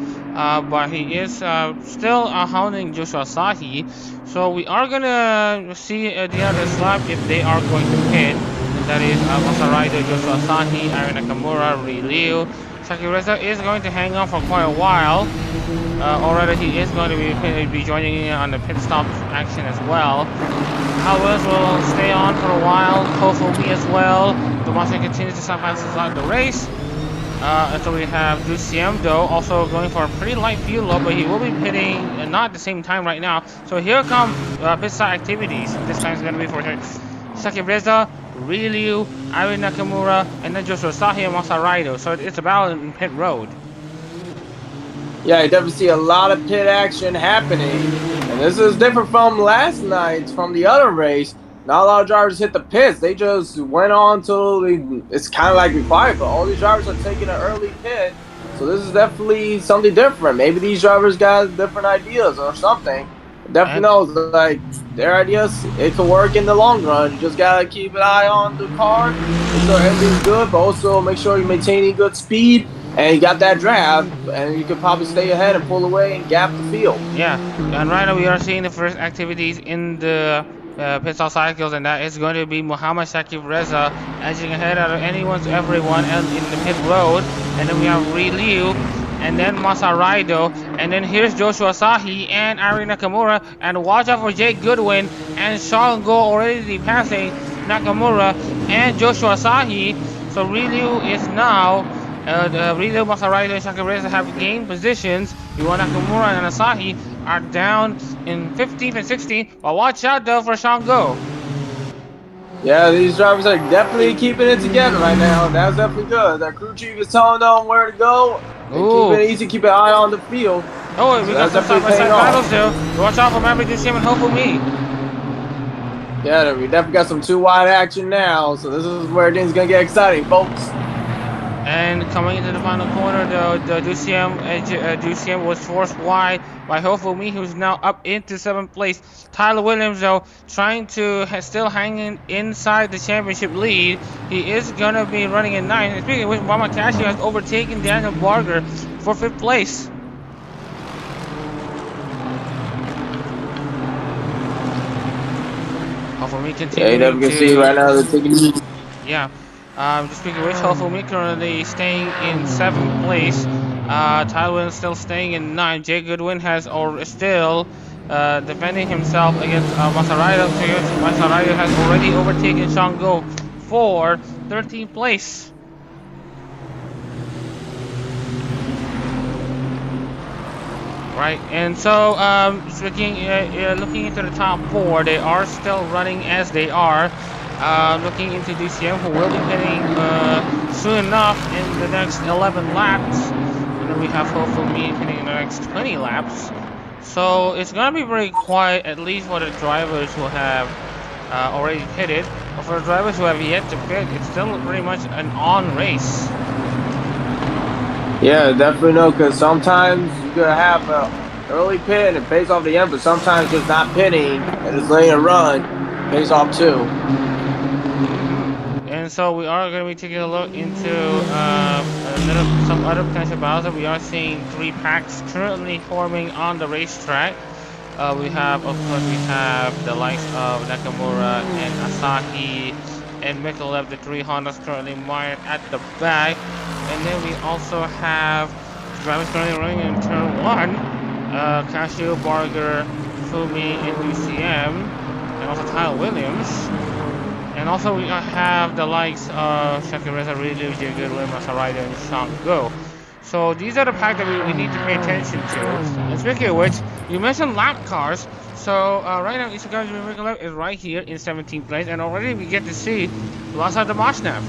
but he is still hounding Joshua Sahi. So we are gonna see at the other lap if they are going to pit. That is Masaraido, Joshua Sahi, Irie Nakamura, Ri Liu. Saki Reza is going to hang on for quite a while. Already he is going to be joining in on the pit stop action as well. Howells will stay on for a while. Kofumi as well. The Mustang continues to sometimes start the race. And so we have DCM though also going for a pretty light fuel load, but he will be pitting not at the same time right now. So here come pit stop activities. This time it's going to be for Saki Reza, Ri Liu, Irie Nakamura, and then Joshua Sahi and Masaraido. So it's a battle in pit road. Yeah, you definitely see a lot of pit action happening. And this is different from last night, from the other race. Not a lot of drivers hit the pits. They just went on till it's kind of like required, but all these drivers are taking an early pit. So this is definitely something different. Maybe these drivers got different ideas or something. Definitely knows, like, their ideas, it can work in the long run. You just gotta keep an eye on the car, make sure everything's good, but also make sure you're maintaining good speed, and you got that draft, and you can probably stay ahead and pull away and gap the field. Yeah, and right now we are seeing the first activities in the pit stop cycles, and that is going to be Muhammad Shakib Reza edging ahead out of everyone else in the pit road, and then we have Ri Liu, and then Masaraido, and then here's Joshua Sahi and Irie Nakamura, and watch out for Jake Goodwin and Sean Go already passing Nakamura and Joshua Sahi. So Ri Liu is now, Ri Liu, Masaraido, and Shakib Reza have gained positions. Yuan Nakamura and Asahi are down in 15th and 16th, but watch out though for Sean Go. Yeah, these drivers are definitely keeping it together right now. That's definitely good. Their crew chief is telling them where to go. Keep it easy, keep an eye on the field. Oh, we got some side-by-side battles there. Watch out for Maverick DCM and Hopefully. Yeah, we definitely got some 2 wide action now, so this is where things gonna get exciting, folks. And coming into the final corner, the DCM was forced wide by Hofumi, who's now up into 7th place. Tyler Williams, though, trying to still hanging inside the championship lead. He is going to be running in 9th. And speaking of which, Mama Casio has overtaken Daniel Barger for 5th place. Hofumi continuing to... see right now they're taking... Yeah. Just speaking of which, Hofumi currently staying in 7th place. Tyler Williams still staying in 9th. Jay Goodwin has still defending himself against Masaraido. Masaraido has already overtaken Shango for 13th place. Right, and so looking into the top 4, they are still running as they are. Looking into DCM, who will be hitting soon enough in the next 11 laps. And then we have Hofumi hitting in the next 20 laps. So it's going to be very quiet, at least for the drivers who have already pitted. But for the drivers who have yet to pit, it's still pretty much an on race. Yeah, definitely no, because sometimes you're going to have an early pit and it pays off the end, but sometimes just not pitting and just letting it run pays off too. And so we are going to be taking a look into some other potential battles. We are seeing 3 packs currently forming on the racetrack. We have, of course, the likes of Nakamura and Asahi and Mikolev, the 3 Hondas currently mired at the back. And then we also have drivers currently running in turn 1. Casio, Barger, Fumi, and UCM, and also Tyler Williams. And also we have the likes of Shakireza, Rilu, Jay Goodwin, Masaraido, and Shango. So these are the packs that we need to pay attention to. And speaking of which, you mentioned lap cars. So right now, Isagami is right here in 17th place, and already we get to see Lazar Demashnev.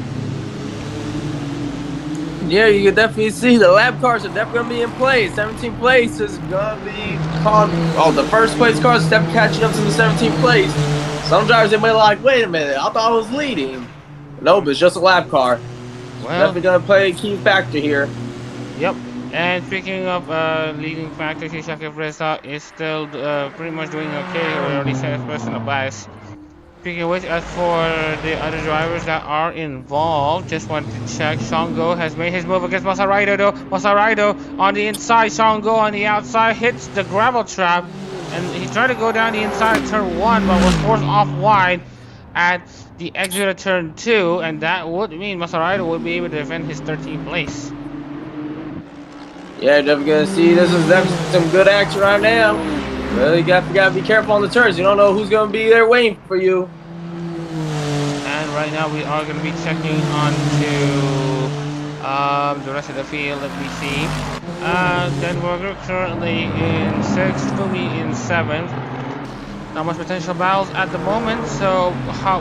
Yeah, you can definitely see the lap cars are definitely going to be in place. 17th place is going to be called... Oh, the first place cars are definitely catching up to the 17th place. Some drivers, they may be like, wait a minute, I thought I was leading. No, but it's just a lap car. Well, definitely going to play a key factor here. Yep. And speaking of leading factors, Shaka Fresa is still pretty much doing okay. We already said his personal bias. Speaking of which, as for the other drivers that are involved, just wanted to check. Shango has made his move against Masaraido though. Masaraido on the inside, Shango on the outside, hits the gravel trap. And he tried to go down the inside of turn 1, but was forced off wide at the exit of turn 2. And that would mean Masaraido would be able to defend his 13th place. Yeah, definitely going to see this is definitely some good action right now. Really got to be careful on the turns. You don't know who's going to be there waiting for you. And right now we are going to be checking on to the rest of the field that we see. Denberger currently in 6th, Fumi in 7th. Not much potential battles at the moment, so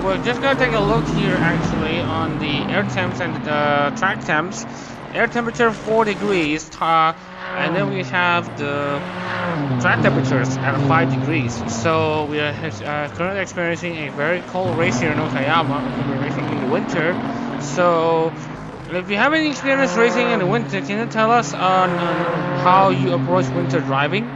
we're just going to take a look here actually on the air temps and the track temps. Air temperature 4 degrees, and then we have the track temperatures at 5 degrees. So we are currently experiencing a very cold race here in Okayama. We're racing in the winter. So if you have any experience racing in the winter, can you tell us on how you approach winter driving?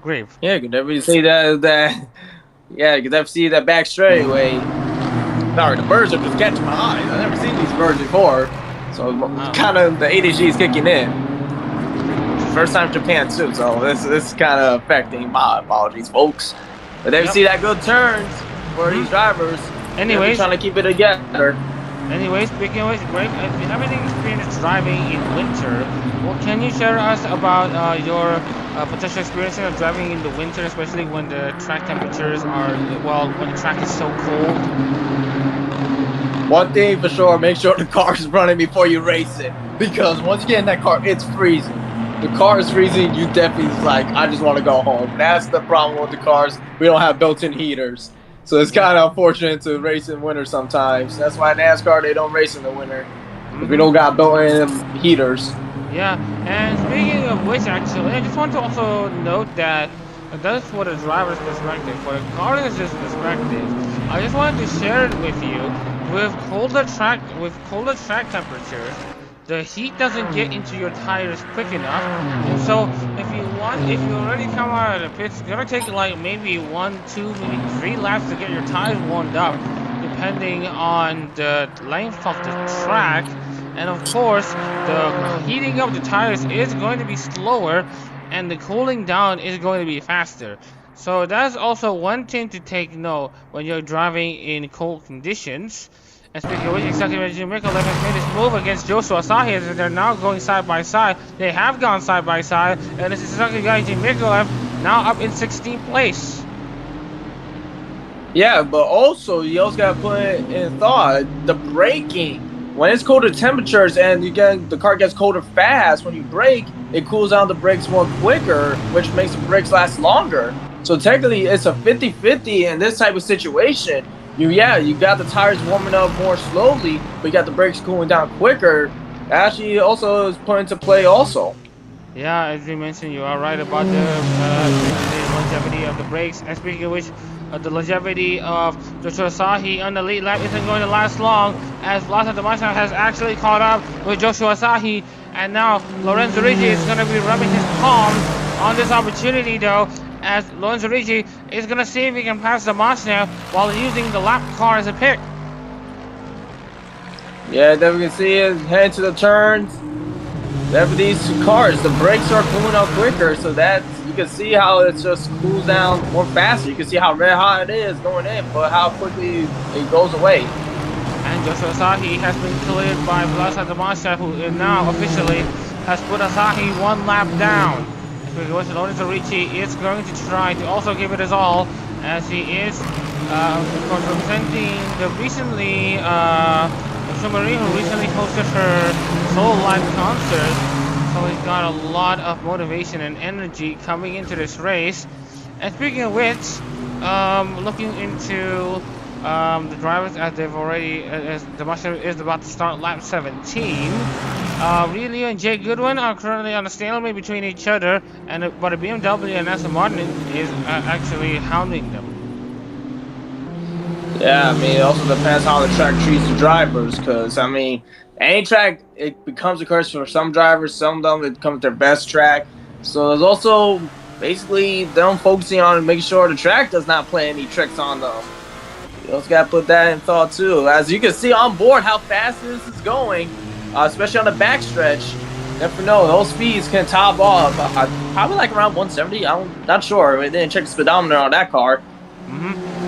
Grave. Yeah, you can definitely see that. Yeah, you can definitely see that back straightaway. Sorry, the birds are just catching my eyes. I've never seen these birds before, so kind of the ADG is kicking in. First time in Japan too, so this is kind of affecting. My apologies, folks. But they see that good turns for these drivers. Anyways, trying to keep it together. Anyways, speaking of which, Greg, if you have any experience driving in winter, well, can you share us about your potential experience of driving in the winter, especially when the track temperatures are, well, when the track is so cold? One thing for sure, make sure the car is running before you race it. Because once you get in that car, it's freezing. The car is freezing, you definitely like, I just want to go home. That's the problem with the cars. We don't have built-in heaters. So it's kind of unfortunate to race in winter sometimes. That's why NASCAR, they don't race in the winter. We don't got built-in heaters. Yeah, and speaking of which, actually, I just want to also note that that's for the driver's perspective. For the car's perspective, I just wanted to share it with you. With colder track temperatures, the heat doesn't get into your tires quick enough, and so if you already come out of the pits, it's gonna take like maybe 1, 2, maybe 3 laps to get your tires warmed up, depending on the length of the track. And of course, the heating of the tires is going to be slower, and the cooling down is going to be faster. So that's also one thing to take note when you're driving in cold conditions. And speaking of which, exactly Jimmy Michelin has made his move against Joshua Asahi, as they're now going side by side. They have gone side by side, and this is exactly guy Jimmy Michelin now up in 16th place. Yeah, but also you also gotta put in thought the braking. When it's colder temperatures and the car gets colder fast, when you brake, it cools down the brakes more quicker, which makes the brakes last longer. So technically, it's a 50-50 in this type of situation. You got the tires warming up more slowly, but you got the brakes cooling down quicker. Actually, also is put into play also. Yeah, as you mentioned, you are right about the longevity of the brakes. And speaking of which, the longevity of Joshua Asahi on the lead lap isn't going to last long, as Lassa de Massa has actually caught up with Joshua Asahi, and now Lorenzo Ricci is going to be rubbing his palms on this opportunity though, as Lorenzo Ricci is going to see if he can pass the Massa while using the lap car as a pick. Yeah, then we can see it heading to the turns. Then these cars, the brakes are cooling out quicker, so that you can see how it just cools down more faster. You can see how red hot it is going in, but how quickly it goes away. And Joshua Asahi has been cleared by Vlasa Damasha, who now officially has put Asahi 1 lap down. Because Lorenzo Ricci is going to try to also give it his all, as he is, of course, representing the recently, Shumari, who recently hosted her solo live concert. So he's got a lot of motivation and energy coming into this race. And speaking of which, looking into the drivers, as they've already, as Damasha is about to start lap 17. Liu and Jay Goodwin are currently on a stalemate between each other, but a BMW and Aston Martin is actually hounding them. Yeah, I mean, it also depends how the track treats the drivers, because, I mean, any track, it becomes a curse for some drivers. Some of them, it becomes their best track. So there's also basically them focusing on making sure the track does not play any tricks on them. You also got to put that in thought, too. As you can see on board how fast this is going, especially on the backstretch. Never know, those speeds can top off. Probably like around 170. I'm not sure. We didn't check the speedometer on that car.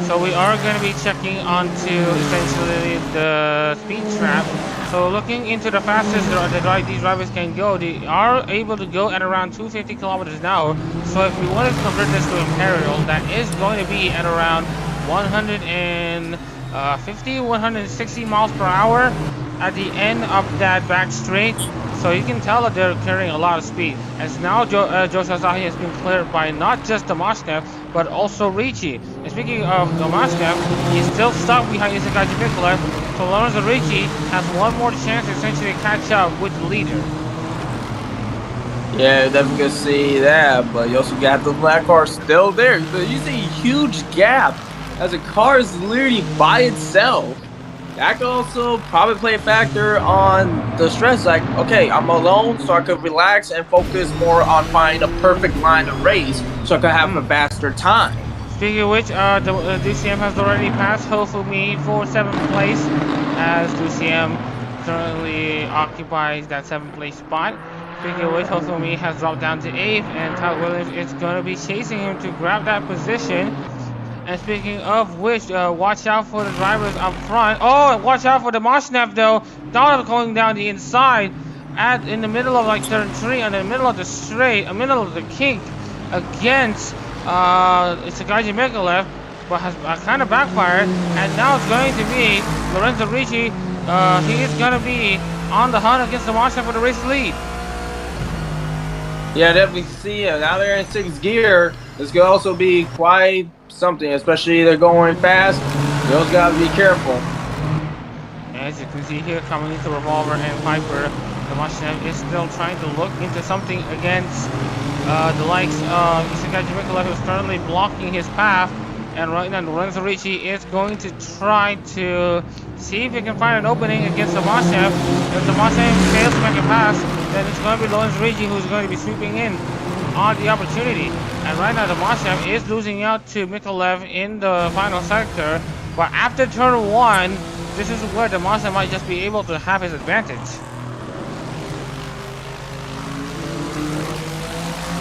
So we are going to be checking onto essentially the speed trap. So looking into the fastest these drivers can go, they are able to go at around 250 kilometers an hour. So if we wanted to convert this to imperial, that is going to be at around 150, 160 miles per hour at the end of that back straight. So you can tell that they're carrying a lot of speed. As now Joshua Asahi has been cleared by not just Damashev, but also Ricci. And speaking of Damashev, he's still stuck behind Isekai Jimikula. So Lorenzo Ricci has one more chance to essentially catch up with the leader. Yeah, definitely can see that, but you also got the black car still there. You see a huge gap as the car is literally by itself. That could also probably play a factor on the stress. Like, okay, I'm alone, so I could relax and focus more on finding a perfect line to race, so I could have a faster time. Speaking of which, the DCM has already passed Hofumi for 7th place, as DCM currently occupies that 7th place spot. Speaking of which, Hofumi has dropped down to 8th, and Todd Williams is going to be chasing him to grab that position. And speaking of which, watch out for the drivers up front. Oh, watch out for the Moshnev though. Donald going down the inside in the middle of like turn 3, in the middle of the straight, middle of the kink against Isekai Jimikula, but has kind of backfired. And now it's going to be Lorenzo Ricci. He is going to be on the hunt against the Moshnev for the race lead. Yeah, definitely see it. Now they're in 6th gear. This could also be quite something, especially they're going fast. You also gotta be careful. As you can see here, coming into Revolver and Piper, the Moshnev is still trying to look into something against the likes of Isekai Jimikala, who's currently blocking his path. And right now, Lorenzo Ricci is going to try to see if he can find an opening against Tomashev. If Tomashev fails to make a pass, then it's going to be Lorenzo Ricci who's going to be sweeping in on the opportunity. And right now, Tomashev is losing out to Mikalev in the final sector. But after turn 1, this is where Tomashev might just be able to have his advantage.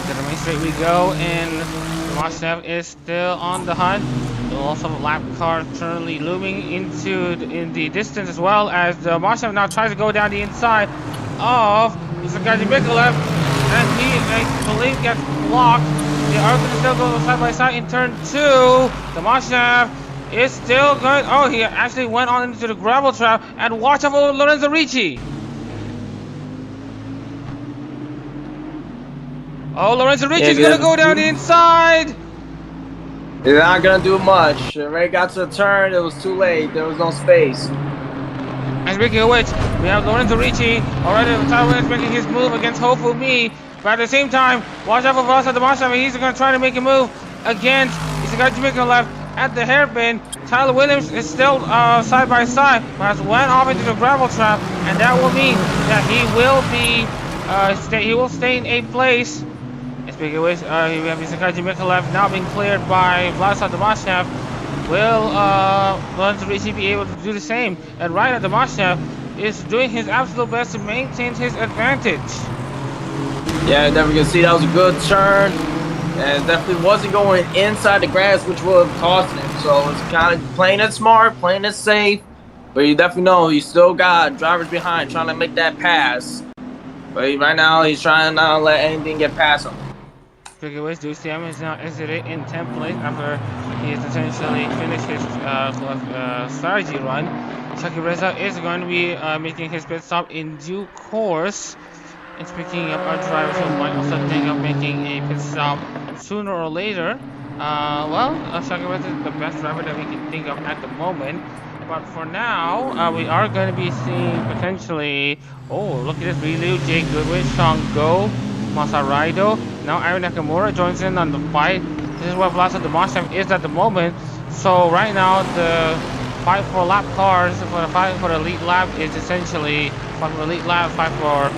To the main straight we go, and Tomashev is still on the hunt. Also, lap car currently looming in the distance, as well as Tomashev now tries to go down the inside of Isekai Mikalev, and he, I believe, gets blocked. They are going to still go side by side in turn 2. Tomashev is still going. Oh, he actually went on into the gravel trap, and watch out for Lorenzo Ricci. Oh, Lorenzo Ricci is going to go down the inside. They're not going to do much. Ray got to the turn. It was too late. There was no space. And speaking of which, we have Lorenzo Ricci already. Tyler is making his move against Hofumi. But at the same time, watch out for Vasa Tomashev. He's going to try to make a move against Isekai Jimikalev at the hairpin. Tyler Williams is still side by side, but has went off into the gravel trap, and that will mean that he will be stay in 8th place. Speaking of which, we have Isekai Jimikalev now being cleared by Vladislav Tomashev. Will Lorenzo Ricci be able to do the same? And right now, Tomashev is doing his absolute best to maintain his advantage. Yeah, definitely can see that was a good turn. And definitely wasn't going inside the grass, which would have cost him. So it's kind of playing it smart, playing it safe. But you definitely know you still got drivers behind trying to make that pass. But right now, he's trying not to let anything get past him. Speaking of which, DCM is now exited in 10th place after he has essentially finished his strategy run. Chucky Reza is going to be making his pit stop in due course. And speaking of our drivers who might also think of making a pit stop sooner or later, Chucky Reza is the best driver that we can think of at the moment. But for now, we are going to be seeing potentially, oh, look at this, Ryu, Jake Goodwin, Sean Go, Masaraido. Now Aaron Nakamura joins in on the fight. This is where Vladislav Tomashev is at the moment. So right now the fight for lap cars, for the fight for the elite lap is essentially fight for elite lap, fight for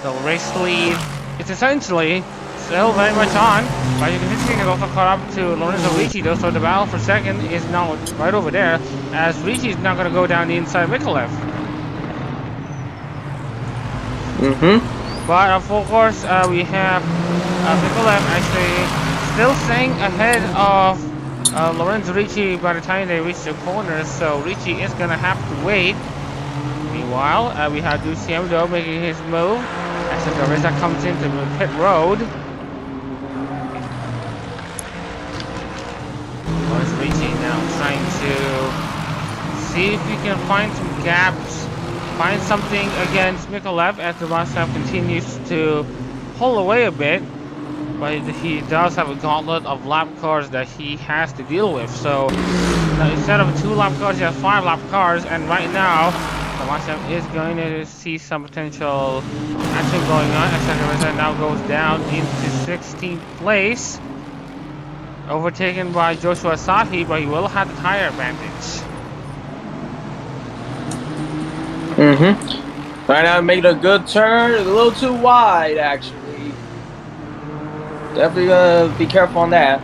the race lead. It's essentially still very much on. But you can see has also caught up to Lorenzo Ricci though, so the battle for second is now right over there, as Ricci is now going to go down the inside of Mikalev. But of course, we have Mikalev actually still staying ahead of Lorenzo Ricci by the time they reach the corner, so Ricci is going to have to wait. Meanwhile, we have DCM though making his move as the Reza comes into the pit road. Lorenzo Ricci now trying to see if he can find some gaps, find something against Mikalev as Tomashev continues to pull away a bit, but he does have a gauntlet of lap cars that he has to deal with. So instead of 2 lap cars, he has 5 lap cars, and right now Tomashev is going to see some potential action going on as Sakurasa now goes down into 16th place, overtaken by Joshua Sahi, but he will have the tire advantage. Right now, making a good turn. A little too wide, actually. Definitely gonna be careful on that.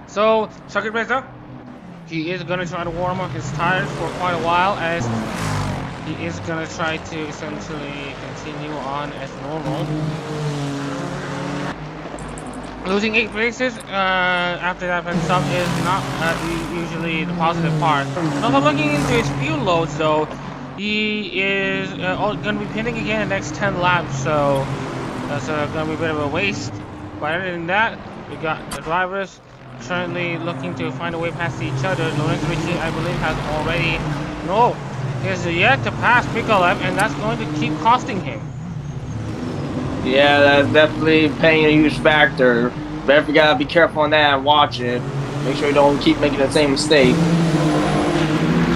So, Chucky Reza, he is gonna try to warm up his tires for quite a while, as he is gonna try to essentially continue on as normal. Losing 8 places after that pit stop is not usually the positive part. Now, looking into his fuel loads, though, he is going to be pitting again in the next 10 laps, so that's going to be a bit of a waste. But other than that, we got the drivers currently looking to find a way past each other. Lorenzo Ricci, I believe, has already he has yet to pass Mikalev, and that's going to keep costing him. Yeah, that's definitely playing a huge factor. But you gotta be careful on that and watch it. Make sure you don't keep making the same mistake.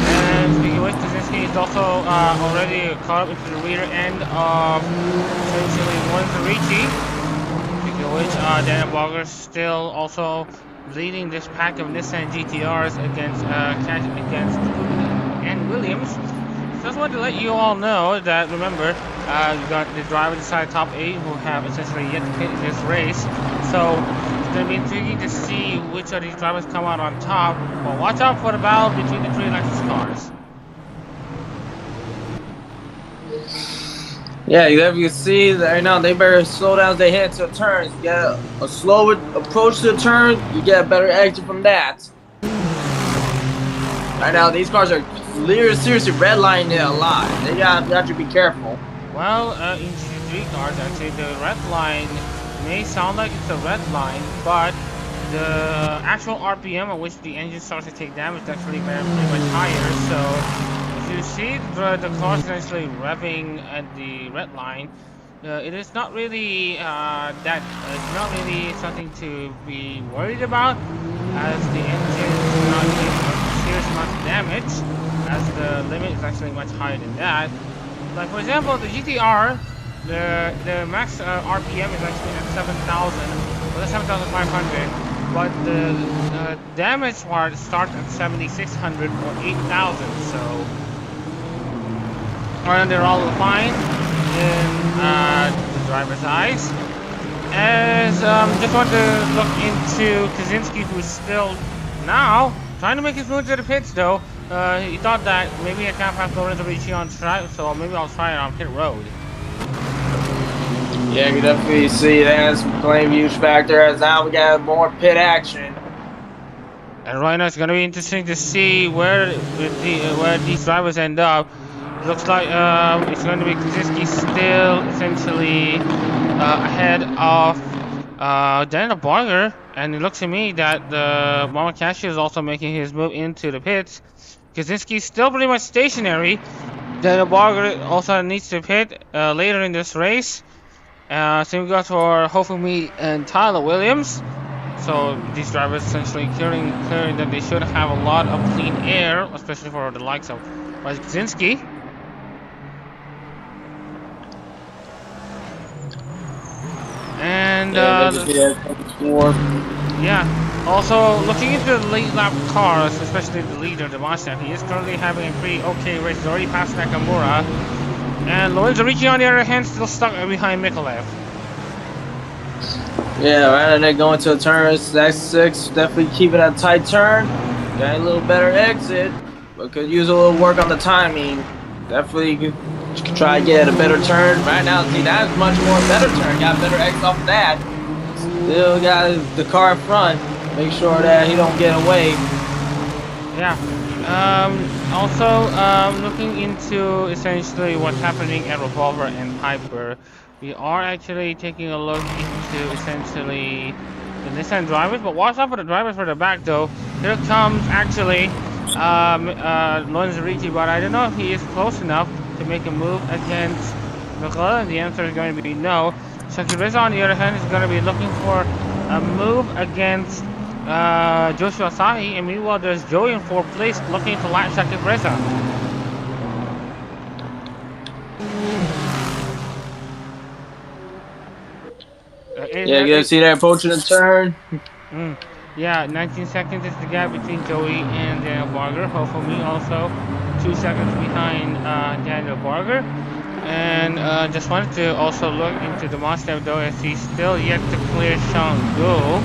And speaking of which, Kaczynski he's also already caught up into the rear end of essentially Lorenzo Ricci, speaking of which Daniel Barger still also leading this pack of Nissan GTRs against and Williams. Just wanted to let you all know that, remember, you got the drivers inside top 8 who have essentially yet to pit in this race. So it's going to be intriguing to see which of these drivers come out on top. But watch out for the battle between the 3 Lexus cars. Yeah, you can see that right now they better slow down as they head to the turns. You get a slower approach to the turn, you get a better exit from that. Right now, these cars are seriously redlining it a lot. They got to be careful. Well, in GT3 cars, actually, the red line may sound like it's a red line, but the actual RPM at which the engine starts to take damage is actually pretty much higher. So if you see the cars essentially revving at the red line, it is not really it's not really something to be worried about, as the engine is not taking a serious amount of damage, as the limit is actually much higher than that. Like for example, the GTR, the max RPM is actually at 7,000, well, 7,500, but the damage part starts at 7,600 or 8,000. So they're all fine in the driver's eyes. As just want to look into Kaczynski, who's still now trying to make his move to the pits though. He thought that maybe I can't pass Lorenzo Ricci on track, so maybe I'll try it on pit road. Yeah, you definitely see that some playing huge factor, as now we got more pit action. And right now it's going to be interesting to see where these drivers end up. Looks like it's going to be Kaczynski still essentially ahead of Daniel Barger, and it looks to me that the Mama Cassia is also making his move into the pits. Kaczynski's still pretty much stationary. Daniel Barger also needs to pit later in this race. Same goes for Chemflummi and Tyler Williams. So these drivers essentially clearing that they should have a lot of clean air, especially for the likes of Kaczynski. And also looking into the late lap cars, especially the leader, the Mustang, he is currently having a pretty okay race. He's already passed Nakamura, and Lorenzo Ricci on the other hand still stuck behind Mikolev. Yeah, right, and they're going to a turn. That's 6, definitely keeping a tight turn. Got a little better exit, but could use a little work on the timing. Definitely could try to get a better turn. Right now, see, that's much more better turn. Got a better exit off of that. Still got the car in front. Make sure that he don't get away. Yeah. Also, looking into essentially what's happening at Revolver and Piper, we are actually taking a look into essentially the Nissan drivers, but watch out for the drivers for the back though. Here comes actually Lorenzo Ricci, but I don't know if he is close enough to make a move against McLaren. The answer is going to be no. Shakireza on the other hand is going to be looking for a move against Joshua Sahi, and meanwhile there's Joey in 4th place looking to latch Shakireza. Yeah, you see that approaching the turn. Yeah, 19 seconds is the gap between Joey and Daniel Barger. Chemflummi also 2 seconds behind Daniel Barger. And just wanted to also look into the Mustang though, as he's still yet to clear Shango.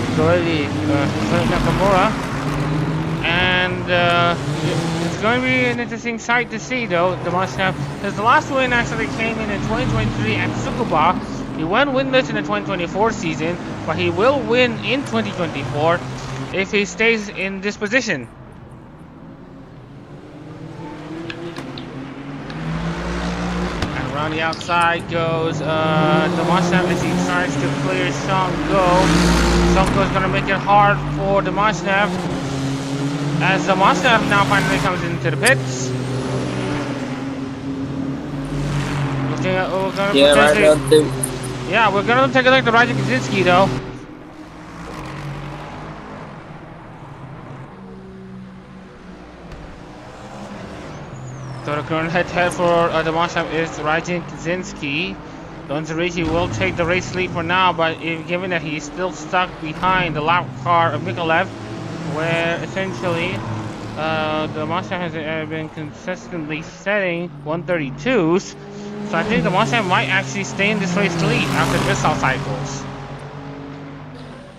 He's already cleared Nakamura. And it's going to be an interesting sight to see though, the Mustang. Because the last win actually came in 2023 at Tsukuba. He went winless in the 2024 season, but he will win in 2024 if he stays in this position. And around the outside goes the Mustang as he tries to clear Shango. Shango is going to make it hard for the Mustang, as the Mustang now finally comes into the pits. Looking at yeah, we're gonna take a look at the Raja Kaczynski though. So the current head-to-head for the Mustang is Rajan Kaczynski. Lorenzo Ricci will take the race lead for now, but given that he's still stuck behind the lap car of Mikolev, where essentially the Mustang has been consistently setting 132s, so I think the Mustang might actually stay in this race lead after the pit-stop cycles.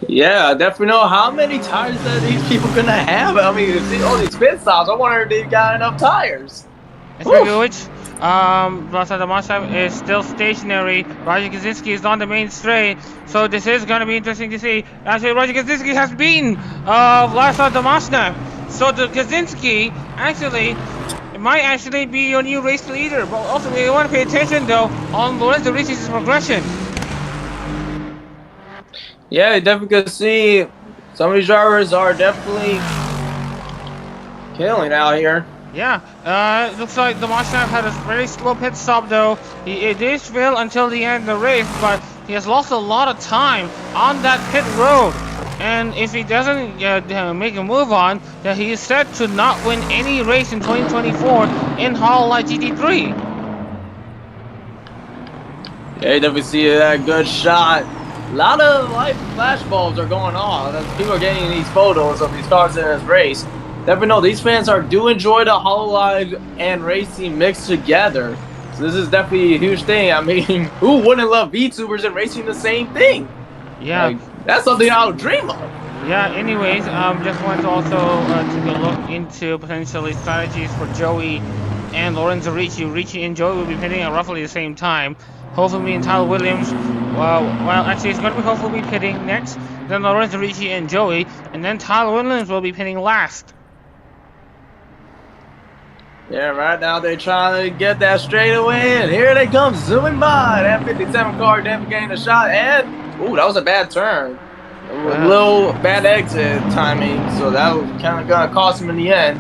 Yeah, I definitely know how many tires that these people gonna have. I mean, you see all these pit stops. I wonder if they got enough tires. Speaking of which, the Mustang is still stationary. Roger Kaczynski is on the main straight, so this is gonna be interesting to see. Actually, Roger Kaczynski has beaten the Mustang. So the Kaczynski actually might actually be your new race leader, but also we want to pay attention though on Lorenzo Ricci's progression. Yeah, you definitely can see some of these drivers are definitely killing out here. Yeah, it looks like the Mustang had a very slow pit stop though. It did fail until the end of the race, but he has lost a lot of time on that pit road. And if he doesn't make a move on, then he is set to not win any race in 2024 in Hololive GT3. Yeah, you definitely see that good shot. A lot of light flash bulbs are going on. People are getting these photos of these cars in this race. Definitely know these fans do enjoy the Hololive and racing mixed together. So this is definitely a huge thing. I mean, who wouldn't love VTubers and racing the same thing? Yeah. Like, that's something I would dream of. Yeah, anyways, just wanted to also take a look into potentially strategies for Joey and Lorenzo Ricci. Ricci and Joey will be pitting at roughly the same time. Hopefully and Tyler Williams, well, actually it's going to be hopefully pitting next, then Lorenzo Ricci and Joey, and then Tyler Williams will be pitting last. Yeah, right now they're trying to get that straightaway, and here they come zooming by. That 57 car definitely getting a shot, and ooh, that was a bad turn. A little bad exit timing, so that was kind of gonna cost him in the end.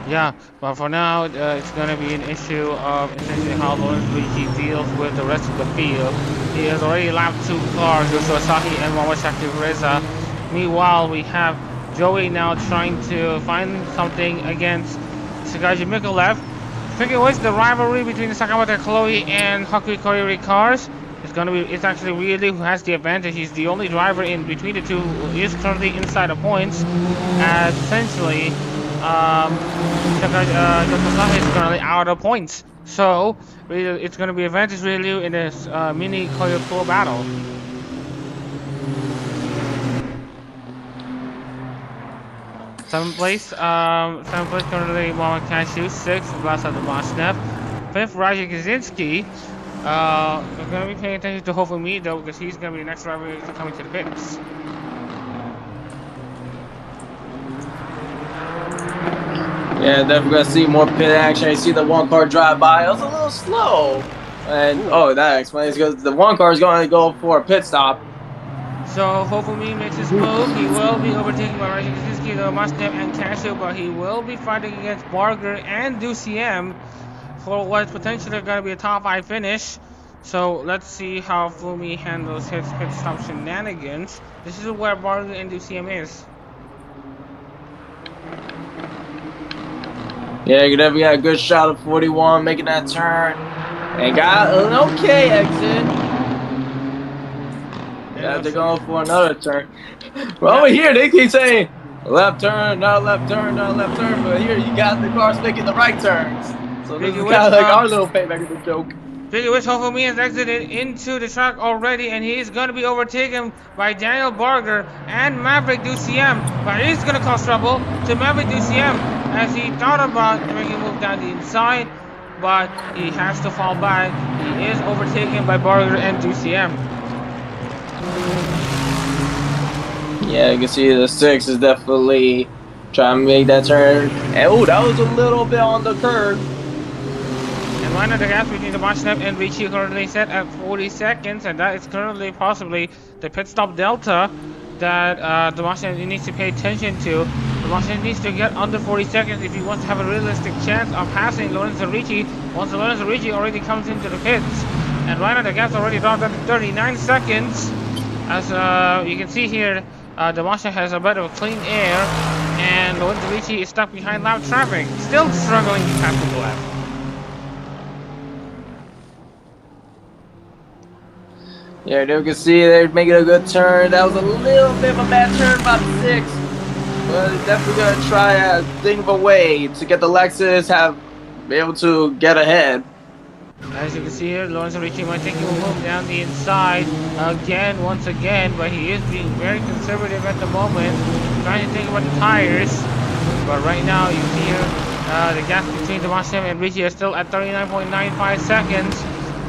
Yeah, but for now, it's going to be an issue of essentially how Lorenzo Ricci deals with the rest of the field. He has already lapped 2 cars, Yoshio Asahi and Mawasaki Reza. Meanwhile, we have Joey now trying to find something against Sagaji Mikolev. Speaking of which, the rivalry between the Sakamata Chloe and Haku Koiri cars it's actually really who has the advantage. He's the only driver in between the two who is currently inside the points. As essentially, Yokosawa is currently out of points. So really, it's going to be advantage really in this mini Koyo Pro battle. Seventh place currently Mohamed Kashu. 6th, Vlasa Domashnev. 5th, Raja Kaczynski. We're going to be paying attention to Hofumi though, because he's going to be the next driver coming to the pits. Yeah, definitely gonna see more pit action. You see the one car drive by. It was a little slow, and oh, that explains because the one car is going to go for a pit stop. So Hofumi makes his move. He will be overtaken by Raja Kaczynski, the Mustang and Casio, but he will be fighting against Barger and DCM for what's potentially going to be a top 5 finish. So let's see how Fumi handles his pit stop shenanigans. This is where Barger and DCM is. Yeah, you definitely got a good shot of 41 making that turn, and got an okay exit. Yeah, they're going for another turn. Well, over here they keep saying left turn, not left turn, not left turn, but here you got the cars making the right turns. So this is kind of like our little payback of the joke. Speaking of which, Hofumi has exited into the track already, and he's going to be overtaken by Daniel Barger and Maverick DCM. But he's going to cause trouble to Maverick DCM as he thought about making a move down the inside, but he has to fall back. He is overtaken by Barger and DCM. Yeah, you can see the 6 is definitely trying to make that turn. And oh, that was a little bit on the curve. And right now the gap between the Mustang and Ricci currently set at 40 seconds, and that is currently possibly the pit stop delta that the Mustang needs to pay attention to. The Mustang needs to get under 40 seconds if he wants to have a realistic chance of passing Lorenzo Ricci once Lorenzo Ricci already comes into the pits. And right now the gap's already dropped down to 39 seconds. As you can see here, the Mustang has a bit of clean air, and Lorenzo Ricci is stuck behind lap traffic, still struggling to pass the lap. Yeah, you can see they're making a good turn. That was a little bit of a bad turn, about 6. But definitely going to try a think of a way to get the Lexus, be able to get ahead. As you can see here, Lorenzo Ricci might take a move down the inside once again, but he is being very conservative at the moment, trying to think about the tires. But right now, you see here, the gap between the Mustang and Ricci is still at 39.95 seconds.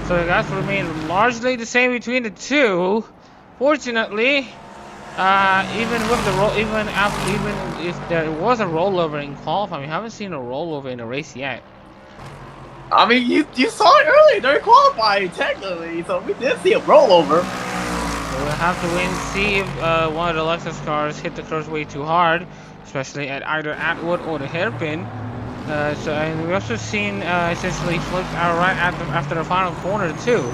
So the gaps remain largely the same between the two. Fortunately, even if there was a rollover in qualifying, we haven't seen a rollover in a race yet. I mean, you saw it earlier during qualifying, technically, so we did see a rollover. We'll have to wait and see if one of the Lexus cars hit the curves way too hard, especially at either Atwood or the hairpin. And we also seen essentially flipped out right after the final corner too.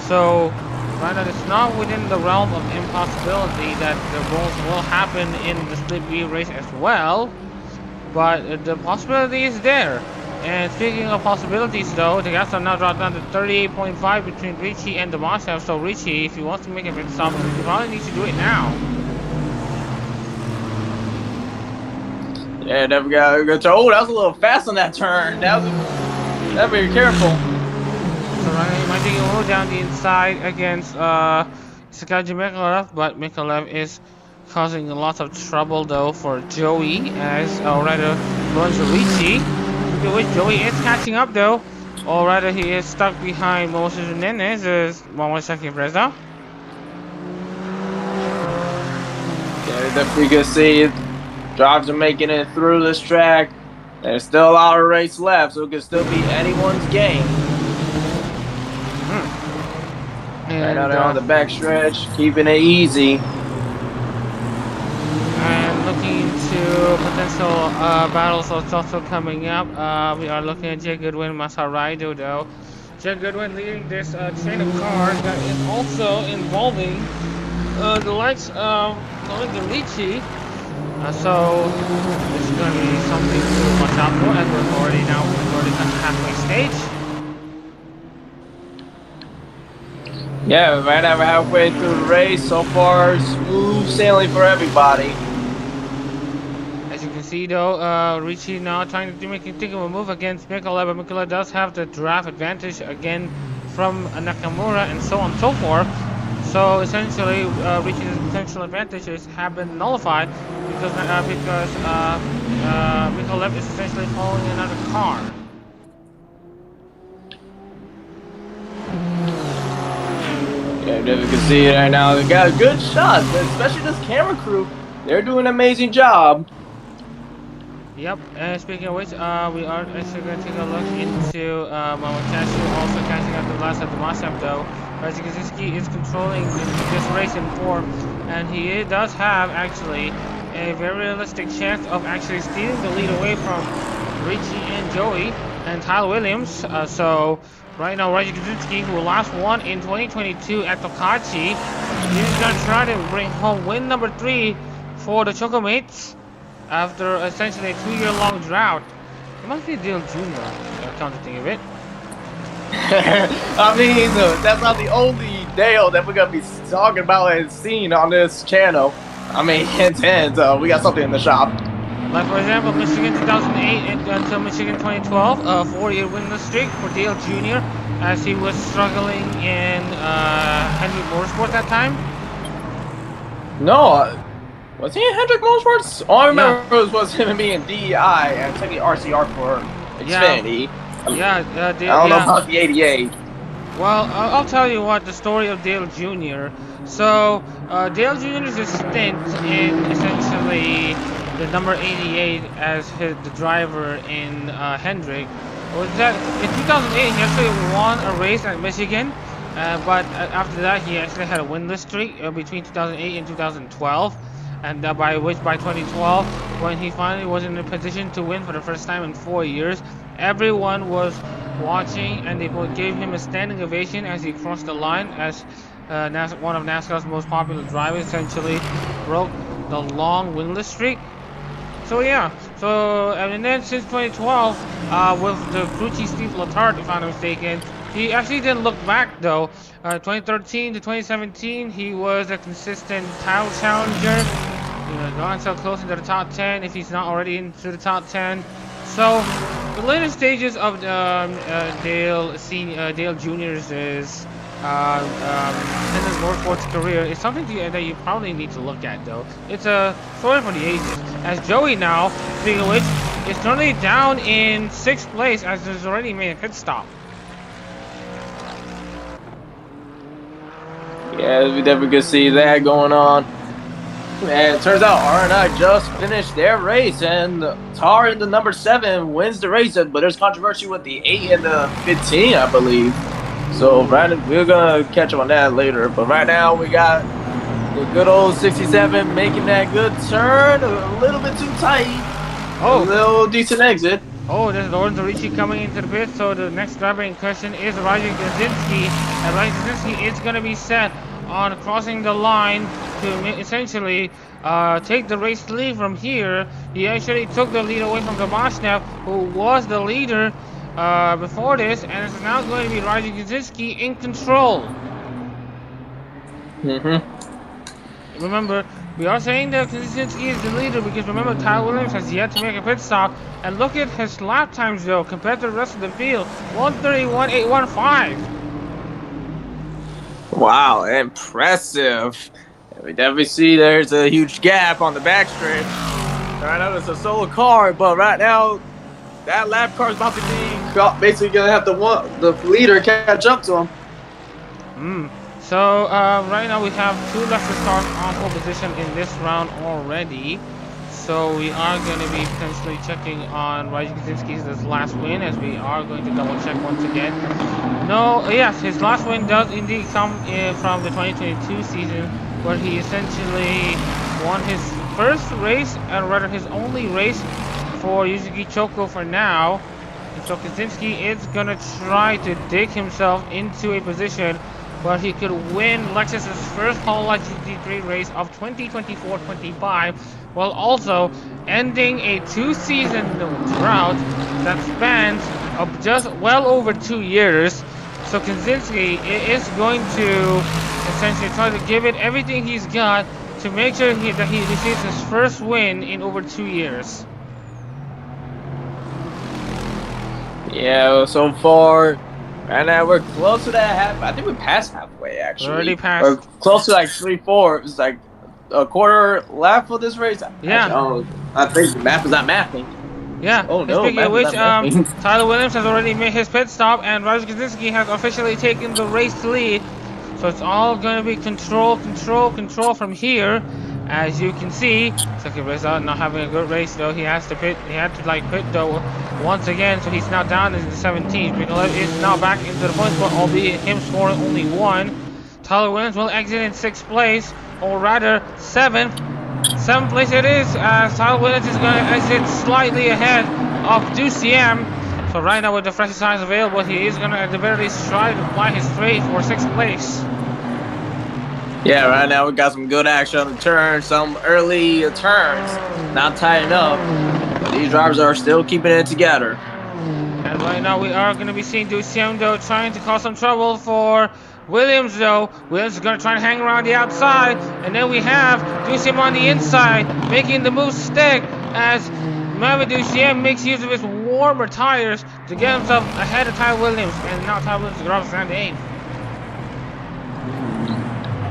So right now it's not within the realm of impossibility that the rolls will happen in the split wheel race as well, but the possibility is there. And speaking of possibilities though, the gaps are now dropped down to 38.5 between Ricci and the Mustang. So Ricci, if he wants to make a pit stop, he probably needs to do it now. Yeah, never got a good turn. Oh, that was a little fast on that turn. That was very careful. So Ryan might take a move down the inside against Sakaji Mikalev, but Mikalev is causing a lot of trouble though for Joey, as rather Lorenzo Ricci. Which Joey is catching up though, or rather he is stuck behind Moses Jimenez as Momosaki Breza. Yeah, definitely can see drivers are making it through this track. There's still a lot of race left, so it could still be anyone's game. Right now they're on the back stretch, keeping it easy. And looking to potential battles that's also coming up. We are looking at Jay Goodwin, Masaraido though. Jay Goodwin leading this train of cars that is also involving the likes of Lorenzo Ricci. So this is going to be something to watch out for, as we're already at the halfway stage. Yeah, right now we're halfway through the race. So far, smooth sailing for everybody. As you can see though, Ricci now trying to make a move against Mikalev, but Mikalev does have the draft advantage again from Nakamura and so on and so forth. So essentially, Ricci's potential advantages have been nullified because Mikalev is essentially following another car. Yeah, you can see it right now. They got good shots, especially this camera crew. They're doing an amazing job. Yep, and speaking of which, we are actually going to take a look into Momoteshu also catching up the last of the Mustang though. Rajikizuki is controlling this race in form, and he does have actually a very realistic chance of actually stealing the lead away from Ricci and Joey and Tyler Williams. So right now Rajikizuki, who last won in 2022 at Tokachi, is going to try to bring home win number 3 for the Chocomates after essentially a 2-year-long drought. It must be Dale Jr. Come to think of it. I mean, that's not the only Dale that we're gonna be talking about and seeing on this channel. I mean, hint, we got something in the shop. Like for example, Michigan 2008 until Michigan 2012, a 4-year winless streak for Dale Jr. as he was struggling in Hendrick Motorsport that time. No, was he in Hendrick Motorsports? All I remember was him being DEI and taking RCR for Xfinity. I don't know about the 88. Well, I'll tell you what, the story of Dale Jr. So, Dale Jr.'s stint in essentially the number 88 as the driver in Hendrick was that in 2008 he actually won a race at Michigan, but after that he actually had a winless streak between 2008 and 2012. And by 2012, when he finally was in a position to win for the first time in 4 years, everyone was watching and they gave him a standing ovation as he crossed the line as one of NASCAR's most popular drivers, essentially broke the long winless streak. So yeah, and then since 2012, with the crew chief Steve Letarte, if I'm not mistaken, He actually didn't look back though. 2013 to 2017, he was a consistent title challenger. Not so close into the top 10 if he's not already into the top 10. So the later stages of Dale Jr.'s independent motorsports career is something that you probably need to look at though. It's a story for the ages. As Joey now, speaking of which, is currently down in 6th place as he's already made a pit stop. Yeah, we definitely could see that going on. And it turns out R&I just finished their race, and Tar in the number 7 wins the race, but there's controversy with the 8 and the 15, I believe. So we're gonna catch up on that later, but right now we got the good old 67 making that good turn, a little bit too tight. A little decent exit. Oh, there's Lorenzo Ricci coming into the pit, so the next driver in question is Rajan Kaczynski, and Rajan Kaczynski is going to be set on crossing the line to essentially take the race lead from here. He actually took the lead away from Gabashnev, who was the leader before this, and it's now going to be Rajan Kaczynski in control. Remember, we are saying that Kaczynski is the leader because remember, Tyler Williams has yet to make a pit stop. And look at his lap times though, compared to the rest of the field. 1:31.815. Wow, impressive. We definitely see there's a huge gap on the backstretch. Right now it's a solo car, but right now that lap car is about to be basically gonna have the leader catch up to him. So right now we have 2 Lexus cars on pole position in this round already. So we are going to be potentially checking on Rajan Kaczynski's last win, as we are going to double check once again. No, yes, his last win does indeed come from the 2022 season, where he essentially won his first race, and rather his only race for Yuzuki Choco for now. And so Kaczynski is going to try to dig himself into a position where he could win Lexus's first Hololive GT3 race of 2024-25, while also ending a 2-season drought that spans just well over 2 years. So Kaczynski is going to essentially try to give it everything he's got to make sure that he receives his first win in over 2 years. Yeah, so far, right now we're close to that half. I think we passed halfway actually. We already passed. We're close to like 3/4. It's like a quarter lap for this race. Yeah. Actually, I think the map is not mapping. Yeah. Oh no. Speaking of which, Tyler Williams has already made his pit stop, and Rajan Kaczynski has officially taken the race lead. So it's all going to be control from here. As you can see, Saki Reza not having a good race though. He had to pit though once again, so he's now down into the 17th. Mikulev is now back into the points, but albeit him scoring only 1. Tyler Williams will exit in 6th place, or rather 7th. 7th place it is, as Tyler Williams is going to exit slightly ahead of GT-M. So right now with the freshest tires available, he is going to at the very least try to fly his straight for 6th place. Yeah, right now we got some good action on the turn, some early turns, not tying up, but these drivers are still keeping it together. And right now we are going to be seeing GT-M though trying to cause some trouble for Williams though. Williams is going to try to hang around the outside, and then we have GT-M on the inside making the move stick as GT-M makes use of his warmer tires to get himself ahead of Tyler Williams, and now Tyler Williams drops down to 8th.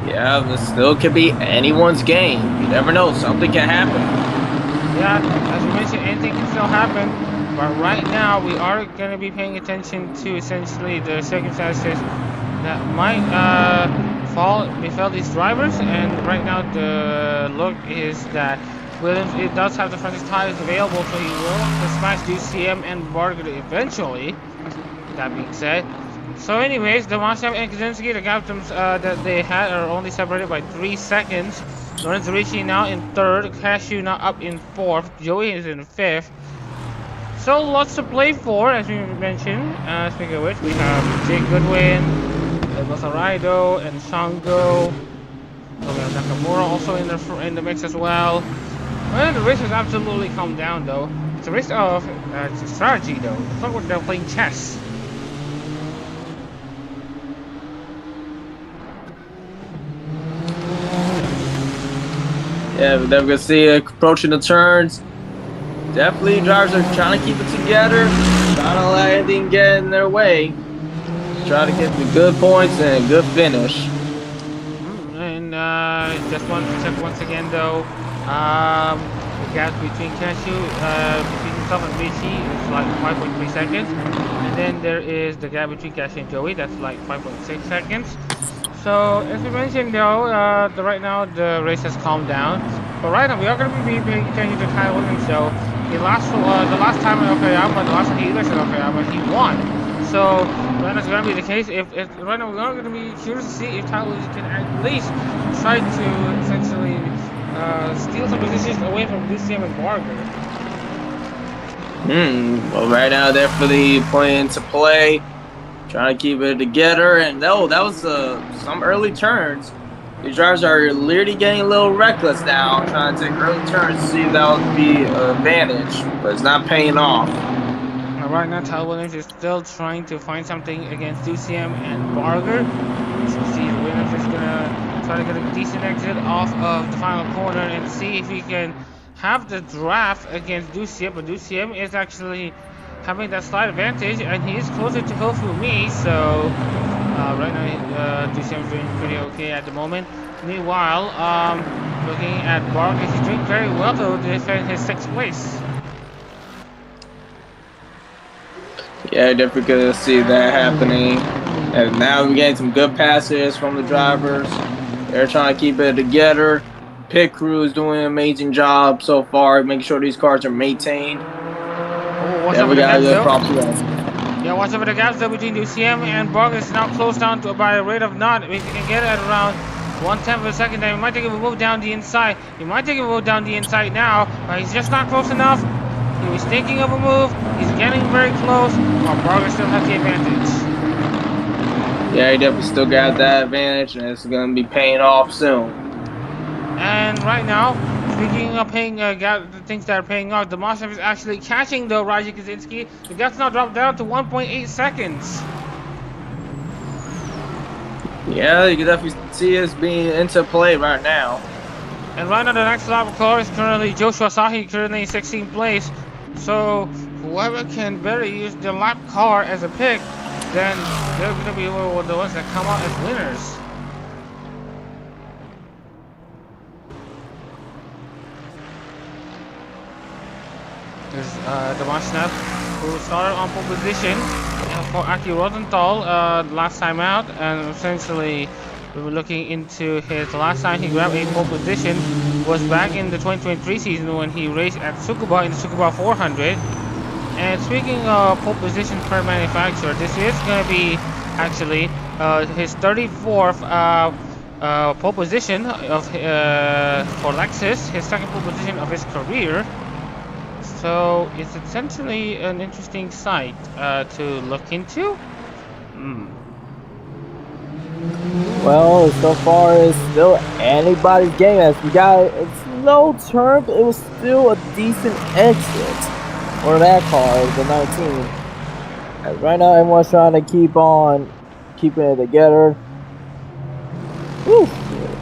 Yeah, this still could be anyone's game. You never know, something can happen. Yeah, as you mentioned, anything can still happen. But right now, we are going to be paying attention to essentially the circumstances that might befell these drivers. And right now, the look is that Williams does have the freshest tires available, so he will smash GT-M and Barger eventually. That being said. So anyways, the Mustang and Kaczynski, the gap that they had are only separated by 3 seconds. Lorenzo Ricci now in 3rd, Cashew now up in 4th, Joey is in 5th. So lots to play for, as we mentioned. Speaking of which, we have Jake Goodwin, Masaraido, and Shango. We have Nakamura also in the mix as well. Well, the race has absolutely calmed down though. It's a race of strategy though. It's not like they're playing chess. Yeah, but then we can see approaching the turns. Definitely, drivers are trying to keep it together, trying to let anything get in their way. Try to get the good points and a good finish. And just want to check once again though, the gap between Cashew, between himself and BC is like 5.3 seconds. And then there is the gap between Cashew and Joey, that's like 5.6 seconds. So as we mentioned though, right now the race has calmed down. But right now we are going to be paying attention to Kyle Williams. So the last time in Okayama, the last time he raced in Okayama, he won. So right now it's going to be the case. If right now we're going to be curious to see if Kyle Williams can at least try to essentially steal some positions away from DCM and Barger. Well, right now definitely playing to play. Trying to keep it together, and no, that was some early turns. The drivers are literally getting a little reckless now, trying to take early turns to see if that would be an advantage, but it's not paying off. Right now, Kyle Williams is still trying to find something against DCM and Barger. As you see, Williams is gonna try to get a decent exit off of the final corner and see if he can have the draft against DCM, but DCM is actually having that slight advantage, and he is closer to Chemflummi, so right now DCM is doing pretty okay at the moment. Meanwhile, looking at Barger, he's doing very well to defend his 6th place. Yeah, definitely gonna see that happening. And now we're getting some good passes from the drivers. They're trying to keep it together. Pit crew is doing an amazing job so far, making sure these cars are maintained. Watch over the gaps though. Yeah, watch over the gaps though between DCM and Barger is now close down to by a rate of not. If he can get it at around 1/10 of a second, then he might take a move down the inside. He might take a move down the inside now, but he's just not close enough. He was thinking of a move. He's getting very close, but Barger still has the advantage. Yeah, he definitely still got that advantage, and it's going to be paying off soon. And right now, speaking of paying the things that are paying off, the Mustang is actually catching the Raji Kaczynski. The gap's now dropped down to 1.8 seconds. Yeah, you can definitely see us being into play right now. And right now, the next lap car is currently Joshua Sahi, currently in 16th place. So whoever can better use the lap car as a pick, then they're going to be the ones that come out as winners. There's the Mustang who started on pole position for Aki Rosenthal last time out, and essentially we were looking into his last time he grabbed a pole position was back in the 2023 season when he raced at Tsukuba in the Tsukuba 400. And speaking of pole position per manufacturer, this is going to be actually his 34th pole position of for Lexus, his 2nd pole position of his career. So it's essentially an interesting site to look into. Well, so far it's still anybody's game. As we got it's low turn, but it was still a decent exit for that car, the 19. And right now, everyone's trying to keep on keeping it together. Whew.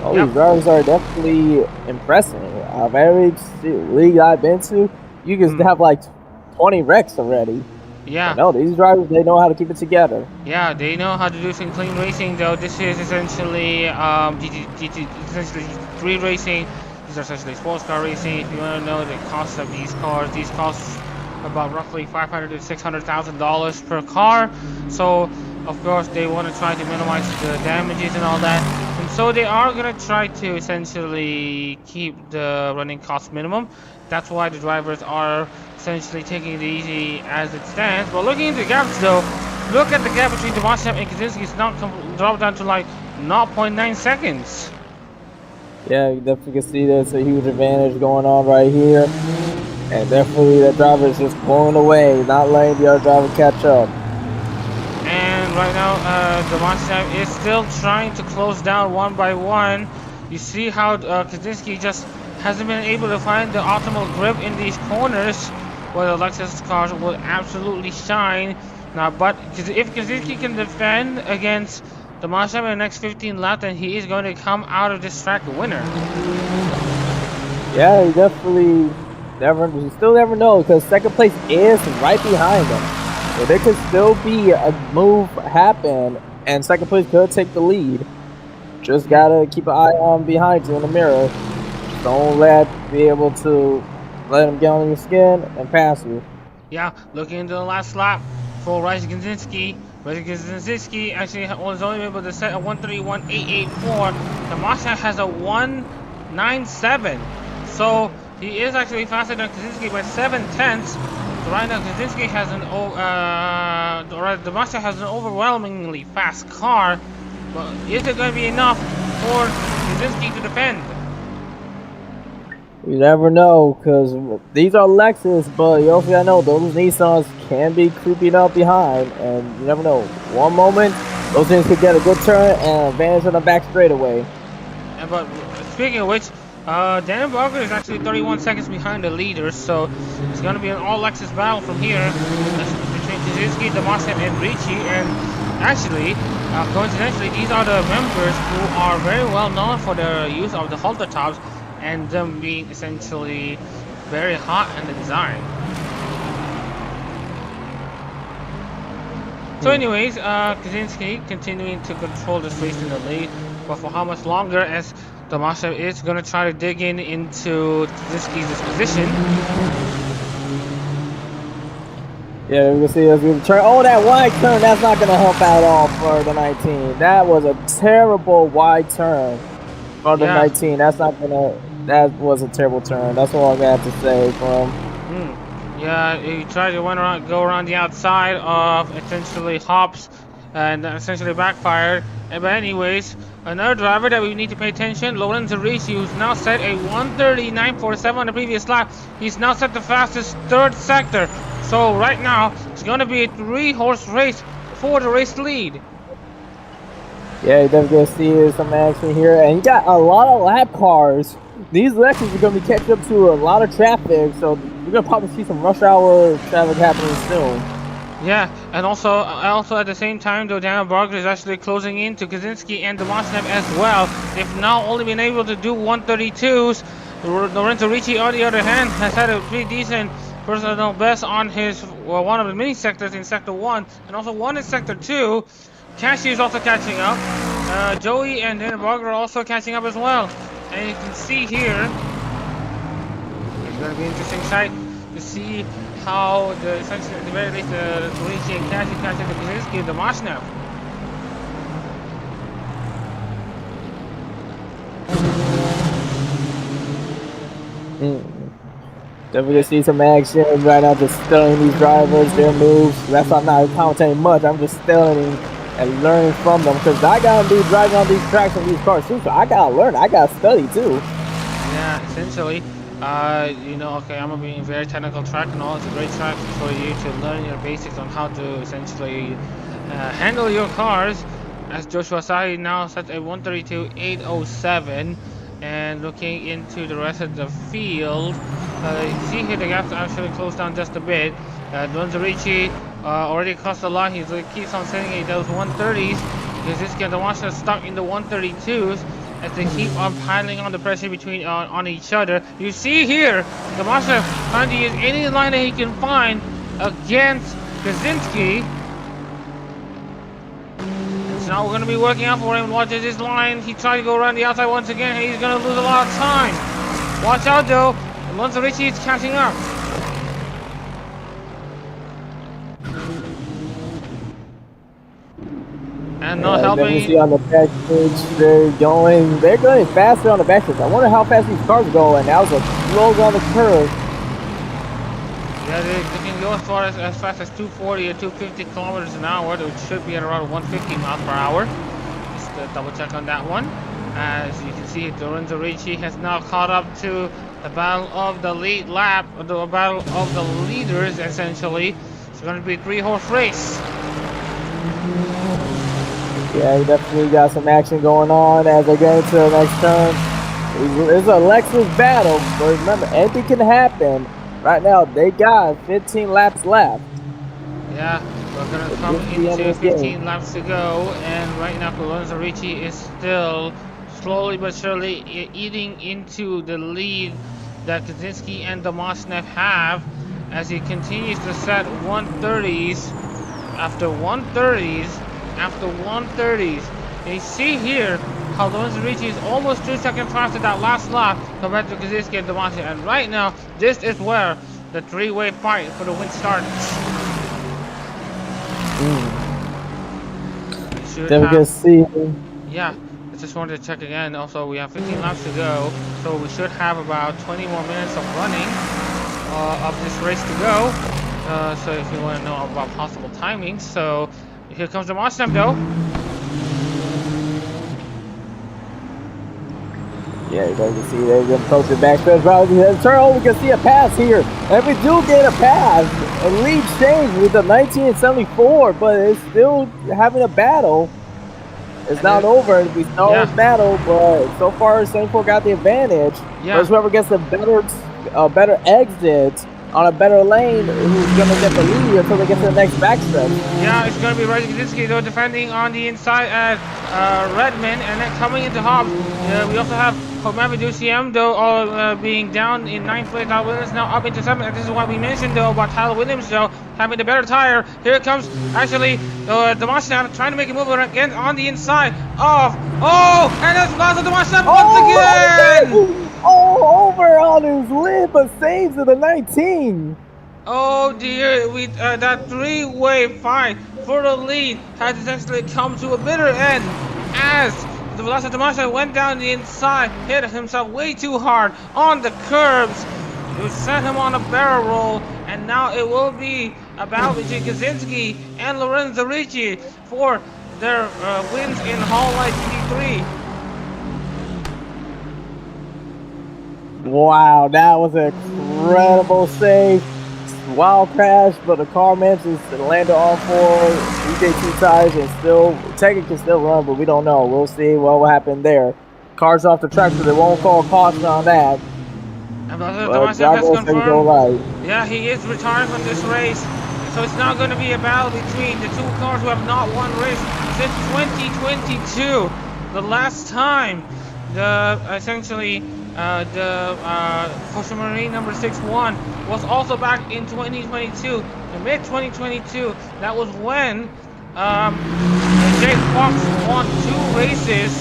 All these drivers are definitely impressive. Of every league I've been to, you can have like 20 wrecks already. Yeah. No, these drivers, they know how to keep it together. Yeah, they know how to do some clean racing though. This is essentially essentially GT3 racing. These are essentially sports car racing. If you want to know the cost of these cars, these cost about roughly $500,000 to $600,000 per car. So of course they want to try to minimize the damages and all that. And so they are going to try to essentially keep the running cost minimum. That's why the drivers are essentially taking it easy as it stands. But looking into the gaps though, look at the gap between the Mustang and Kaczynski. It's now dropped down to like 0.9 seconds. Yeah, you definitely can see there's a huge advantage going on right here. And definitely the driver is just pulling away, not letting the other driver catch up. And right now, the Mustang is still trying to close down one by one. You see how Kaczynski just hasn't been able to find the optimal grip in these corners where the Lexus cars will absolutely shine. Now, but if Kaczynski can defend against the Mustang in the next 15 laps, then he is going to come out of this track a winner. Yeah, you definitely you still never know because second place is right behind them. So there could still be a move happen and second place could take the lead. Just gotta keep an eye on behind you in the mirror. Don't be able to let them get on your skin and pass you. Yeah, looking into the last lap for Ryuji Kaczynski. Ryuji Kaczynski actually was only able to set a 1:31.884. The Mustang has a 1:97. So he is actually faster than Kaczynski by 7/10. So right now Kaczynski has the Mustang has an overwhelmingly fast car. But is it going to be enough for Kaczynski to defend? You never know, because these are Lexus, but you also gotta know those Nissans can be creeping up behind, and you never know. One moment, those things could get a good turn and advance on the back straightaway. But speaking of which, Daniel Barker is actually 31 seconds behind the leader, so it's going to be an all Lexus battle from here between Kaczynski, the Mustang, and Ricci. And actually, coincidentally, these are the members who are very well known for their use of the halter tops and them being essentially very hot in the design. So anyways, Kaczynski continuing to control this race in the lead, but for how much longer, as the Mustang is going to try to dig into Kaczynski's position. Yeah, we can see as we turn. Oh, that wide turn, that's not going to help at all for the 19. That was a terrible wide turn for the 19. That's not going to... That was a terrible turn. That's all I got to say from him. Yeah, he tried to go around the outside of essentially hops and essentially backfired. But anyways, another driver that we need to pay attention, Lorenzo Ricci, who's now set a 1:39.47 on the previous lap. He's now set the fastest third sector. So right now, it's going to be a 3-horse race for the race lead. Yeah, you're definitely going to see some action here. And you got a lot of lap cars. These Lexus are going to be catching up to a lot of traffic, so we're going to probably see some rush hour traffic happening soon. Yeah, and also at the same time, though, Daniel Barker is actually closing in to Kaczynski and the Mustang as well. They've now only been able to do 1:32s. Lorenzo Ricci, on the other hand, has had a pretty decent personal best on his one of the mini sectors in Sector 1, and also one in Sector 2. Cashy is also catching up. Joey and Daniel Barker are also catching up as well. And you can see here, it's going to be an interesting sight to see how essentially at the very least the Ricci and Cashy catch up to Kaczynski and the Mustang. Definitely see some action right now, just studying these drivers, their moves. That's why I'm not commentating much. I'm just studying and learning from them, because I gotta be driving on these tracks on these cars too, so I gotta learn, I gotta study too. Yeah, essentially, you know, Okayama being a very technical track and all, it's a great track for you to learn your basics on how to essentially handle your cars. As Joshua Asahi now set a 1:32.807, and looking into the rest of the field, you see here the gap's actually closed down just a bit. Lorenzo Ricci already crossed the line. He keeps on setting those 1:30s because this guy, the Mustang, stuck in the 1:32s as they keep on piling on the pressure between on each other. You see here the Mustang trying to use any line that he can find against Kaczynski. So now we're going to be working out for him. Watch this line. He tried to go around the outside once again. He's going to lose a lot of time. Watch out though. Lorenzo Ricci is catching up. And not helping. See on the backstage, they're going faster on the backstage. I wonder how fast these cars go, and that was a slow on the curve. Yeah, they can go as fast as 240 or 250 kilometers an hour, which should be at around 150 miles per hour. Just double check on that one. As you can see, Lorenzo Ricci has now caught up to the battle of the lead lap, or the battle of the leaders, essentially. It's going to be a 3-horse race. Yeah, we definitely got some action going on as they get into the next turn. It's a Lexus battle, but remember, anything can happen. Right now, they got 15 laps left. Yeah, we're going to come into 15 laps to go, and right now, Lorenzo Ricci is still slowly but surely eating into the lead that Kaczynski and Demoshev have as he continues to set 130s after 130s after 130s. And you see here how Lorenzo Ricci is almost 2 seconds faster that last lap compared to Kaczynski and Demoshev. And right now, this is where the three-way fight for the win starts. Then we can see. Yeah, I just wanted to check again. Also, we have 15 laps to go, so we should have about 20 more minutes of running of this race to go. So if you want to know about possible timings, so here comes the Mustang though. Yeah, you guys can see they're going to approach the backstretch route. Turn, we can see a pass here. And we do get a pass. A lead change with the 1974, but it's still having a battle. It's not over. We saw a battle, but so far 74 got the advantage. Yeah. But whoever gets a better exit on a better lane, who's going to get the lead until they get to the next backstretch. Yeah, it's going to be Kaczynski though defending on the inside at Redmond, and then coming into Hobbs. We also have Mavidou CM though being down in 9th place. Tyler Williams now up into 7th. And this is what we mentioned though about Tyler Williams though having the better tire. Here it comes actually Demoshev trying to make a move again on the inside of and that's lost of Demoshev once again. Over on his lip, but saves of the 19. Oh dear, that three-way fight for the lead has essentially come to a bitter end as the velocity of Demoshev went down the inside, hit himself way too hard on the curbs. It sent him on a barrel roll, and now it will be a battle between Kaczynski and Lorenzo Ricci for their wins in Hololive GT3. Wow, that was an incredible save. Wild crash, but the car manages to land on 4 EJ2 tires and still, technically can still run, but we don't know. We'll see what will happen there. Car's off the track, so they won't call a caution on that. But yeah, he is retiring from this race. So it's now going to be a battle between the two cars who have not won race since 2022. The last time the Porsche Marine number 6-1 was also back in 2022, in mid-2022. That was when Jake Fox won 2 races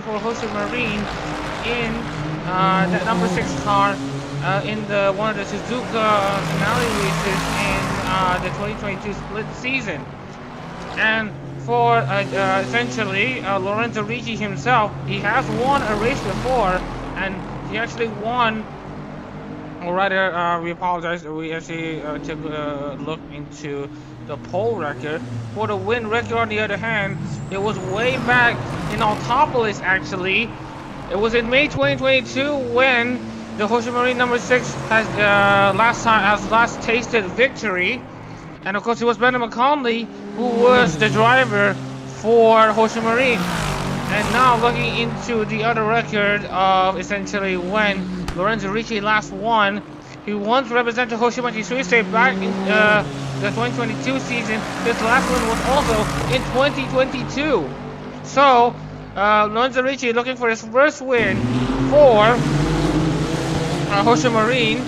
for Porsche Marine in that number 6 car in one of the Suzuka finale races in the 2022 split season. And for essentially Lorenzo Ricci himself, he has won a race before, and he actually won, or rather we apologize, we actually took a look into the pole record. For the win record on the other hand, it was way back in Autopolis actually. It was in May 2022 when the Porsche Marine number 6 has last tasted victory. And of course it was Brendan McConley who was the driver for Porsche Marine. And now looking into the other record of essentially when Lorenzo Ricci last won, he once represented Porsche Marine Suisse back in the 2022 season. His last win was also in 2022. So Lorenzo Ricci looking for his first win for Porsche Marine.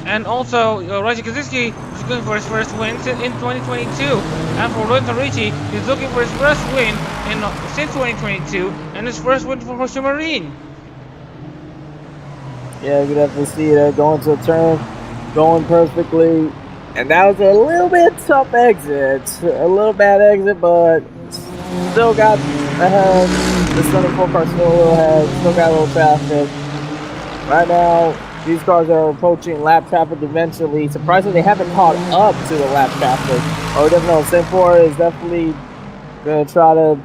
And also, Roger Kaczynski is looking for his first win in 2022. And for Lorenzo Ricci, he's looking for his first win since 2022, and his first win for Porsche Marine. Yeah, you can definitely see that going to a turn, going perfectly. And that was a little bit tough exit. A little bad exit, but still got ahead. The 74 car still a little ahead, still got a little traffic. Right now, these cars are approaching lap traffic eventually. Surprisingly, they haven't caught up to the lap traffic. Oh, we definitely know Sim4 is definitely going to try to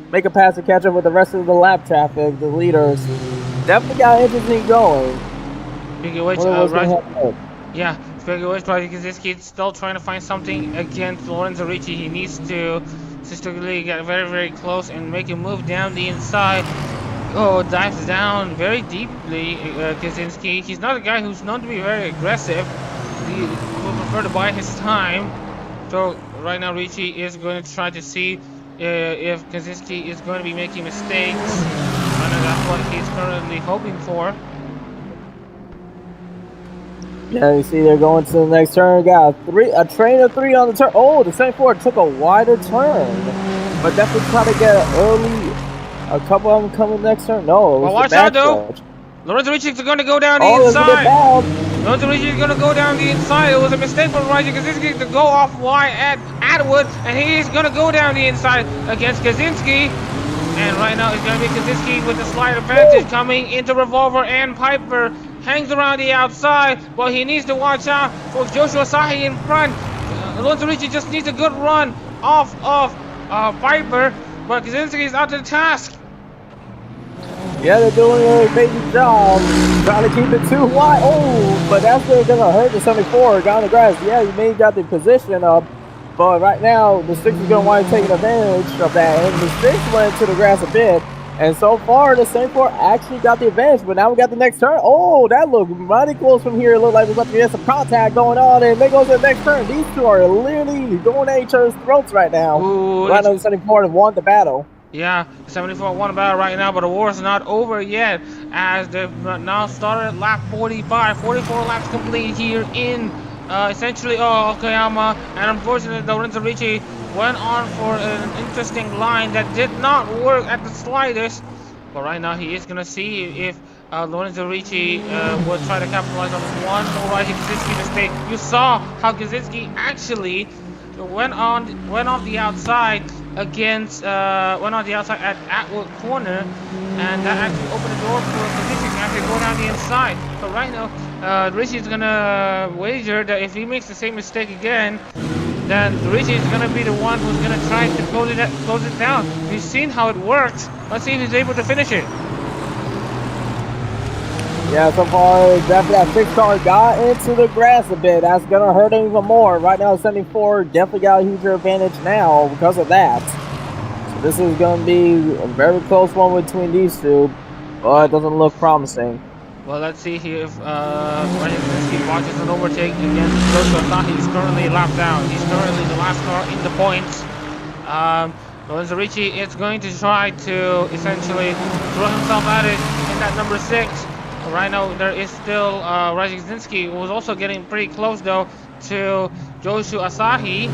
make a pass to catch up with the rest of the lap traffic. The leaders definitely got interesting going. Speaking of which, Roger Kaczynski is still trying to find something against Lorenzo Ricci. He needs to statistically get very, very close and make a move down the inside. Dives down very deeply, Kaczynski. He's not a guy who's known to be very aggressive. He would prefer to buy his time. So right now Ricci is going to try to see if Kaczynski is going to be making mistakes. what he's currently hoping for. Yeah, you see they're going to the next turn. Got a train of 3 on the turn. Oh, the 74 took a wider turn, but definitely try to get an early. A couple of them coming next turn. No, well, watch out though. Lorenzo Ricci is going to go down the inside. Lorenzo Ricci is going to go down the inside. It was a mistake for Ryan Kaczynski to go off wide at Atwood, and he is going to go down the inside against Kaczynski. And right now it's going to be Kaczynski with the slight advantage coming into Revolver, and Piper hangs around the outside. Well, he needs to watch out for Joshua Asahi in front. Lorenzo Ricci just needs a good run off of Piper, but Kaczynski is out to the task. Yeah, they're doing a amazing job trying to keep it too wide. Oh, but that's going to hurt the 74 down the grass. Yeah, you may have got the position up, but right now the 6 is going to want to take advantage of that. And the 6 went into the grass a bit. And so far, the 74 actually got the advantage, but now we got the next turn. Oh, that looked mighty close from here. It looked like we're about to get some contact going on, and they go to the next turn. These two are literally going at each other's throats right now. Ooh, right now, the 74 have won the battle. Yeah, the 74 won the battle right now, but the war is not over yet, as they've now started at lap 45. 44 laps complete here in essentially Okayama, and unfortunately Lorenzo Ricci went on for an interesting line that did not work at the slightest. But right now he is going to see if Lorenzo Ricci will try to capitalize on one more Ryan Kaczynski mistake. You saw how Kaczynski actually went off the outside against at Atwood corner, and that actually opened the door for Kaczynski to actually go down the inside. But right now Ricci is gonna wager that if he makes the same mistake again, then Ricci is gonna be the one who's gonna try to close it down. We've seen how it worked. Let's see if he's able to finish it. Yeah, so far, definitely that 6 car got into the grass a bit. That's going to hurt him even more. Right now, 74 definitely got a huger advantage now because of that. So this is going to be a very close one between these two, but it doesn't look promising. Well, let's see here if Ryan Kaczynski watches an overtake against Joshua Asahi. He's currently lapped down. He's currently the last car in the points. Lorenzo Ricci is going to try to essentially throw himself at it in that number 6. Right now, there is still Ryan Kaczynski, who was also getting pretty close, though, to Joshua Asahi.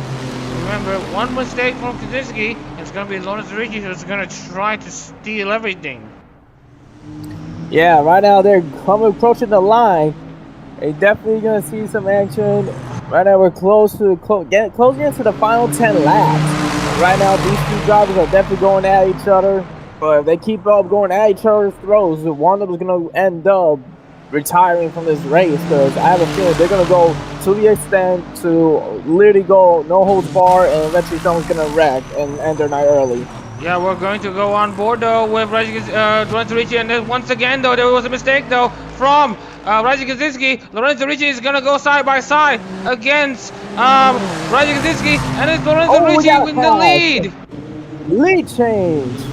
Remember, one mistake from Kaczynski, it's going to be Lorenzo Ricci who's going to try to steal everything. Yeah, right now they're approaching the line. They're definitely going to see some action. Right now, we're closing into the final 10 laps. Right now, these two drivers are definitely going at each other. But if they keep up going at each other's throats, one of them is going to end up retiring from this race, because I have a feeling they're going to go to the extent to literally go no holds bar, and eventually someone's going to wreck and end their night early. Yeah, we're going to go on board though with Lorenzo Ricci, and then once again though there was a mistake though from Ryan Kaczynski. Lorenzo Ricci is going to go side by side against Ryan Kaczynski, and it's Lorenzo Ricci with the lead. Lead change.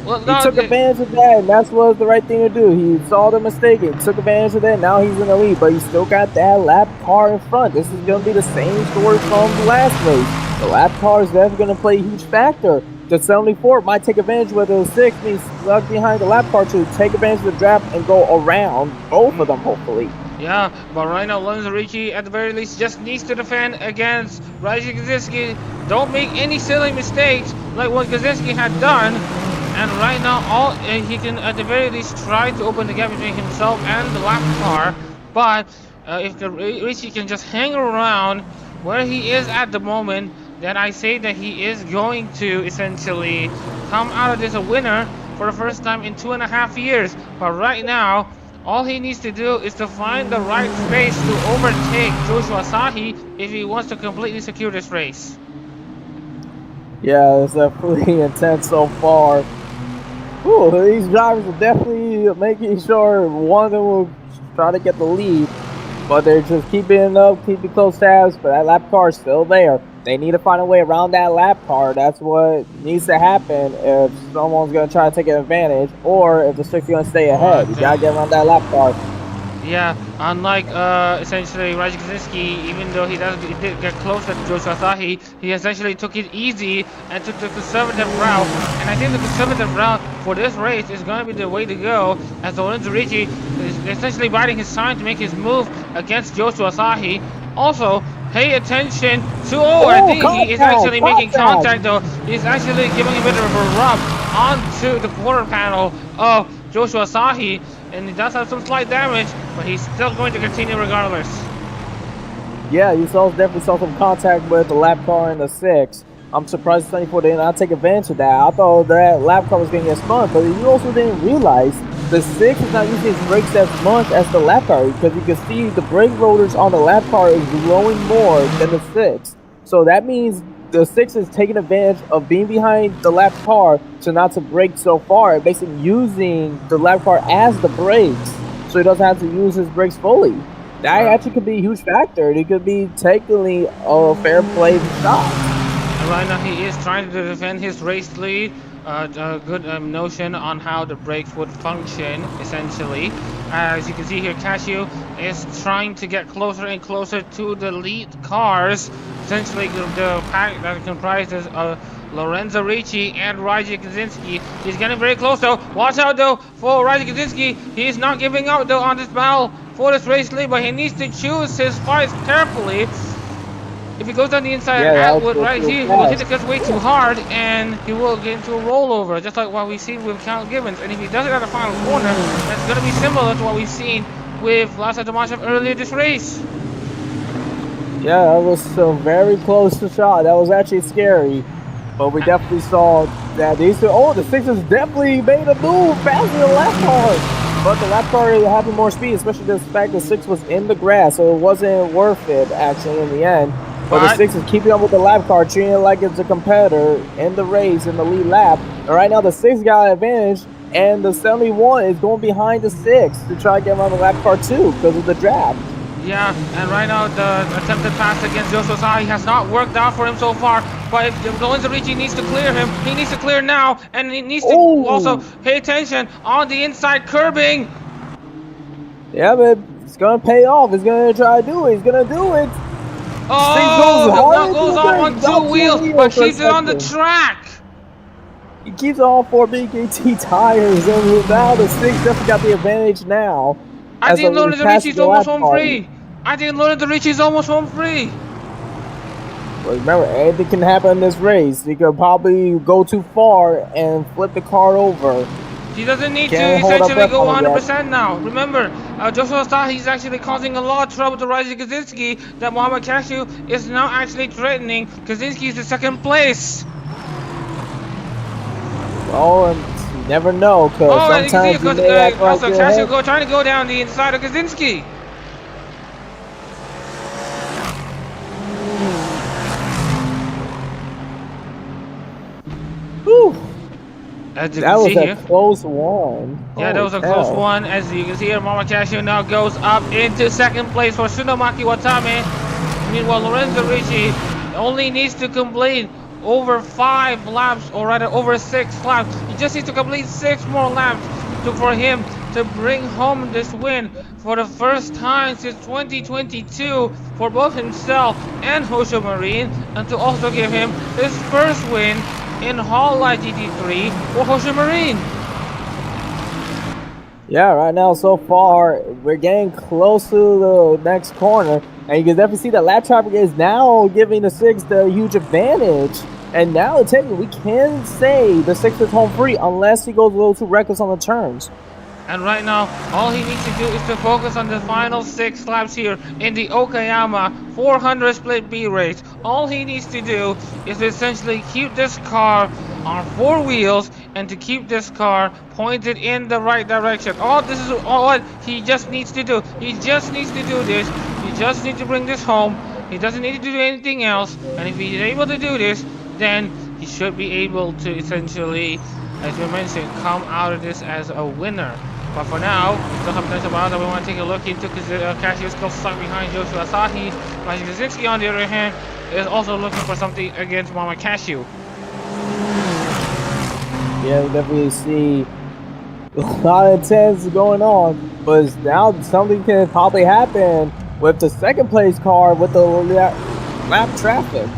Well, he took advantage of that, and that's what was the right thing to do. He saw the mistake, he took advantage of that, now he's in the lead, but he still got that lap car in front. This is going to be the same story from the last race. The lap car is definitely going to play a huge factor. The 74 might take advantage with the 6 being stuck behind the lap car to take advantage of the draft and go around both of them, hopefully. Yeah, but right now Lorenzo Ricci at the very least just needs to defend against Ryan Kaczynski. Don't make any silly mistakes like what Kaczynski had done. And right now, all he can at the very least try to open the gap between himself and the lap car. But if Ricci can just hang around where he is at the moment, then I say that he is going to essentially come out of this a winner for the first time in 2.5 years. But right now, all he needs to do is to find the right space to overtake Joshua Asahi if he wants to completely secure this race. Yeah, it's definitely intense so far. Ooh, these drivers are definitely making sure one of them will try to get the lead, but they're just keeping it up, keeping close tabs, but that lap car is still there. They need to find a way around that lap car. That's what needs to happen if someone's going to try to take an advantage, or if the 6 is going to stay ahead. You got to get around that lap car. Yeah, unlike essentially Ryan Kaczynski, even though he did get closer to Joshua Asahi, he essentially took it easy and took the conservative route. And I think the conservative route for this race is going to be the way to go, as Lorenzo Ricci is essentially biding his time to make his move against Joshua Asahi. Also, pay attention to, I think he is actually making contact though. He's actually giving a bit of a rub onto the quarter panel of Joshua Asahi, and he does have some slight damage, but he's still going to continue regardless. Yeah, you definitely saw some contact with the lap car in the 6. I'm surprised 24 did not take advantage of that. I thought that lap car was going to get spun, but you also didn't realize the 6 is not using its brakes as much as the lap car, because you can see the brake rotors on the lap car is blowing more than the 6. So that means the 6 is taking advantage of being behind the lap car to not to brake so far, basically using the lap car as the brakes, so he doesn't have to use his brakes fully. That actually could be a huge factor. It could be technically a fair play shot. And right now he is trying to defend his race lead. A good notion on how the brakes would function, essentially. As you can see here, Cashew is trying to get closer and closer to the lead cars. Essentially, the pack that comprises Lorenzo Ricci and Raji Kaczynski. He's getting very close though. Watch out though for Raji Kaczynski. He's not giving up though on this battle for this race lead, but he needs to choose his fights carefully. If he goes down the inside outward right here, he will hit the clutch way too hard and he will get into a rollover, just like what we've seen with Cal Gibbons. And if he does it at the final corner, that's going to be similar to what we've seen with Lasa Tomashev earlier this race. Yeah, that was a very close to shot. That was actually scary. But we definitely saw that these two, the 6's definitely made a move faster than the lap car. But the lap car having more speed, especially the fact the 6 was in the grass, so it wasn't worth it actually in the end. But the 6 is keeping up with the lap car, treating it like it's a competitor in the race in the lead lap. And right now the 6 got an advantage, and the 71 is going behind the 6 to try to get around the lap car too because of the draft. Yeah, and right now the attempted pass against Joshua Asahi has not worked out for him so far. But if Lorenzo Ricci needs to clear him, he needs to clear now, and he needs to also pay attention on the inside curbing. Yeah, but it's gonna pay off. He's gonna try to do it. He's gonna do it. Oh, goes on 2 wheels, but keeps it on the track. He keeps all 4 BKT tires, and now the 6 definitely got the advantage now. I think Lorenzo Ricci's almost home free. I think Lorenzo Ricci's almost home free. Well, remember, anything can happen in this race. He could probably go too far and flip the car over. He doesn't need to essentially go 100% now. Remember, Joshua Asahi is actually causing a lot of trouble to Raji Kaczynski. That Muhammad Cashew is now actually threatening. Kaczynski is in 2nd place. Oh, and you never know, because sometimes you may act like Cashew trying to go down the inside of Kaczynski. Whew. As you that can was see a here. close one. Yeah, that was a close one. As you can see here, Muhammad Cashew now goes up into 2nd place for Tsunomaki Watame. Meanwhile, Lorenzo Ricci only needs to complete over 5 laps, or rather over 6 laps. He just needs to complete 6 more laps for him to bring home this win for the first time since 2022 for both himself and Hosho Marine, and to also give him his first win in Hololive GT3 for Hosho Marine. Yeah, right now so far we're getting close to the next corner, and you can definitely see that lap traffic is now giving the 6 the huge advantage. And now technically we can say the 6 is home free unless he goes a little too reckless on the turns. And right now, all he needs to do is to focus on the final 6 laps here in the Okayama 400 split B race. All he needs to do is to essentially keep this car on 4 wheels and to keep this car pointed in the right direction. This is all what he just needs to do. He just needs to do this. He just needs to bring this home. He doesn't need to do anything else. And if he's able to do this, then he should be able to essentially, as we mentioned, come out of this as a winner. But for now, we still have potential battle that we want to take a look into, because Cashew is still stuck behind Joshua Asahi. Raji Kaczynski, on the other hand, is also looking for something against Mama Cashew. Yeah, we definitely see a lot of intense going on, but now something can probably happen with the 2nd place car with the lap traffic.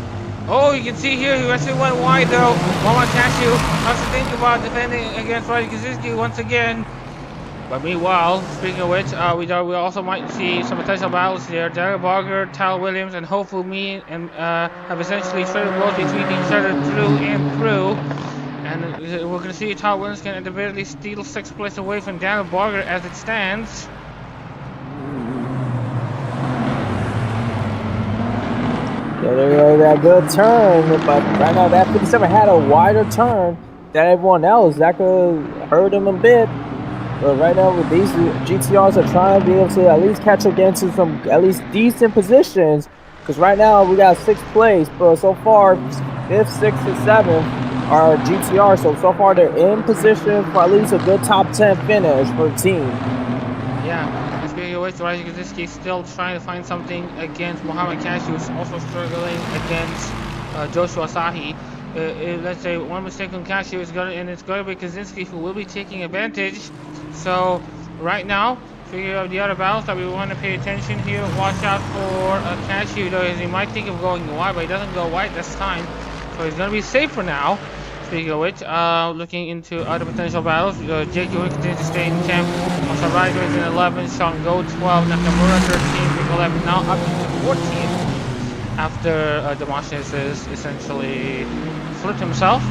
Oh, you can see here he actually went wide though. Mama Cashew has to think about defending against Roger Kaczynski once again. But meanwhile, speaking of which, we also might see some potential battles here. Derek Barger, Tal Williams, and Hofumi have essentially traded blows between each other through and through. And we're going to see Tal Williams can at the very least steal 6th place away from Daniel Barger as it stands. Yeah, there goes that good turn, but right now that 57 had a wider turn than everyone else. That could hurt him a bit. But right now with these GTRs are trying to be able to at least catch up into some at least decent positions. Because right now we got 6th place, but so far 5th, 6th, and 7th are GTR. So far they're in position for at least a good top 10 finish for the team. Yeah. Speaking of which, Roger Kaczynski is still trying to find something against Muhammad Cashew, who's also struggling against Joshua Asahi. Let's say one mistake on Cashew is it's going to be Kaczynski who will be taking advantage. So right now, figure out the other battles that we want to pay attention here. Watch out for Cashew though, as he might think of going wide, but he doesn't go wide this time. So he's going to be safe for now. Speaking of which, looking into other potential battles, Jake Ewing continues to stay in 10th, Masarai is in 11th, Sean Go 12, Nakamura 13th, Rick 11th, now up to 14th after Demosthenes has essentially flipped himself.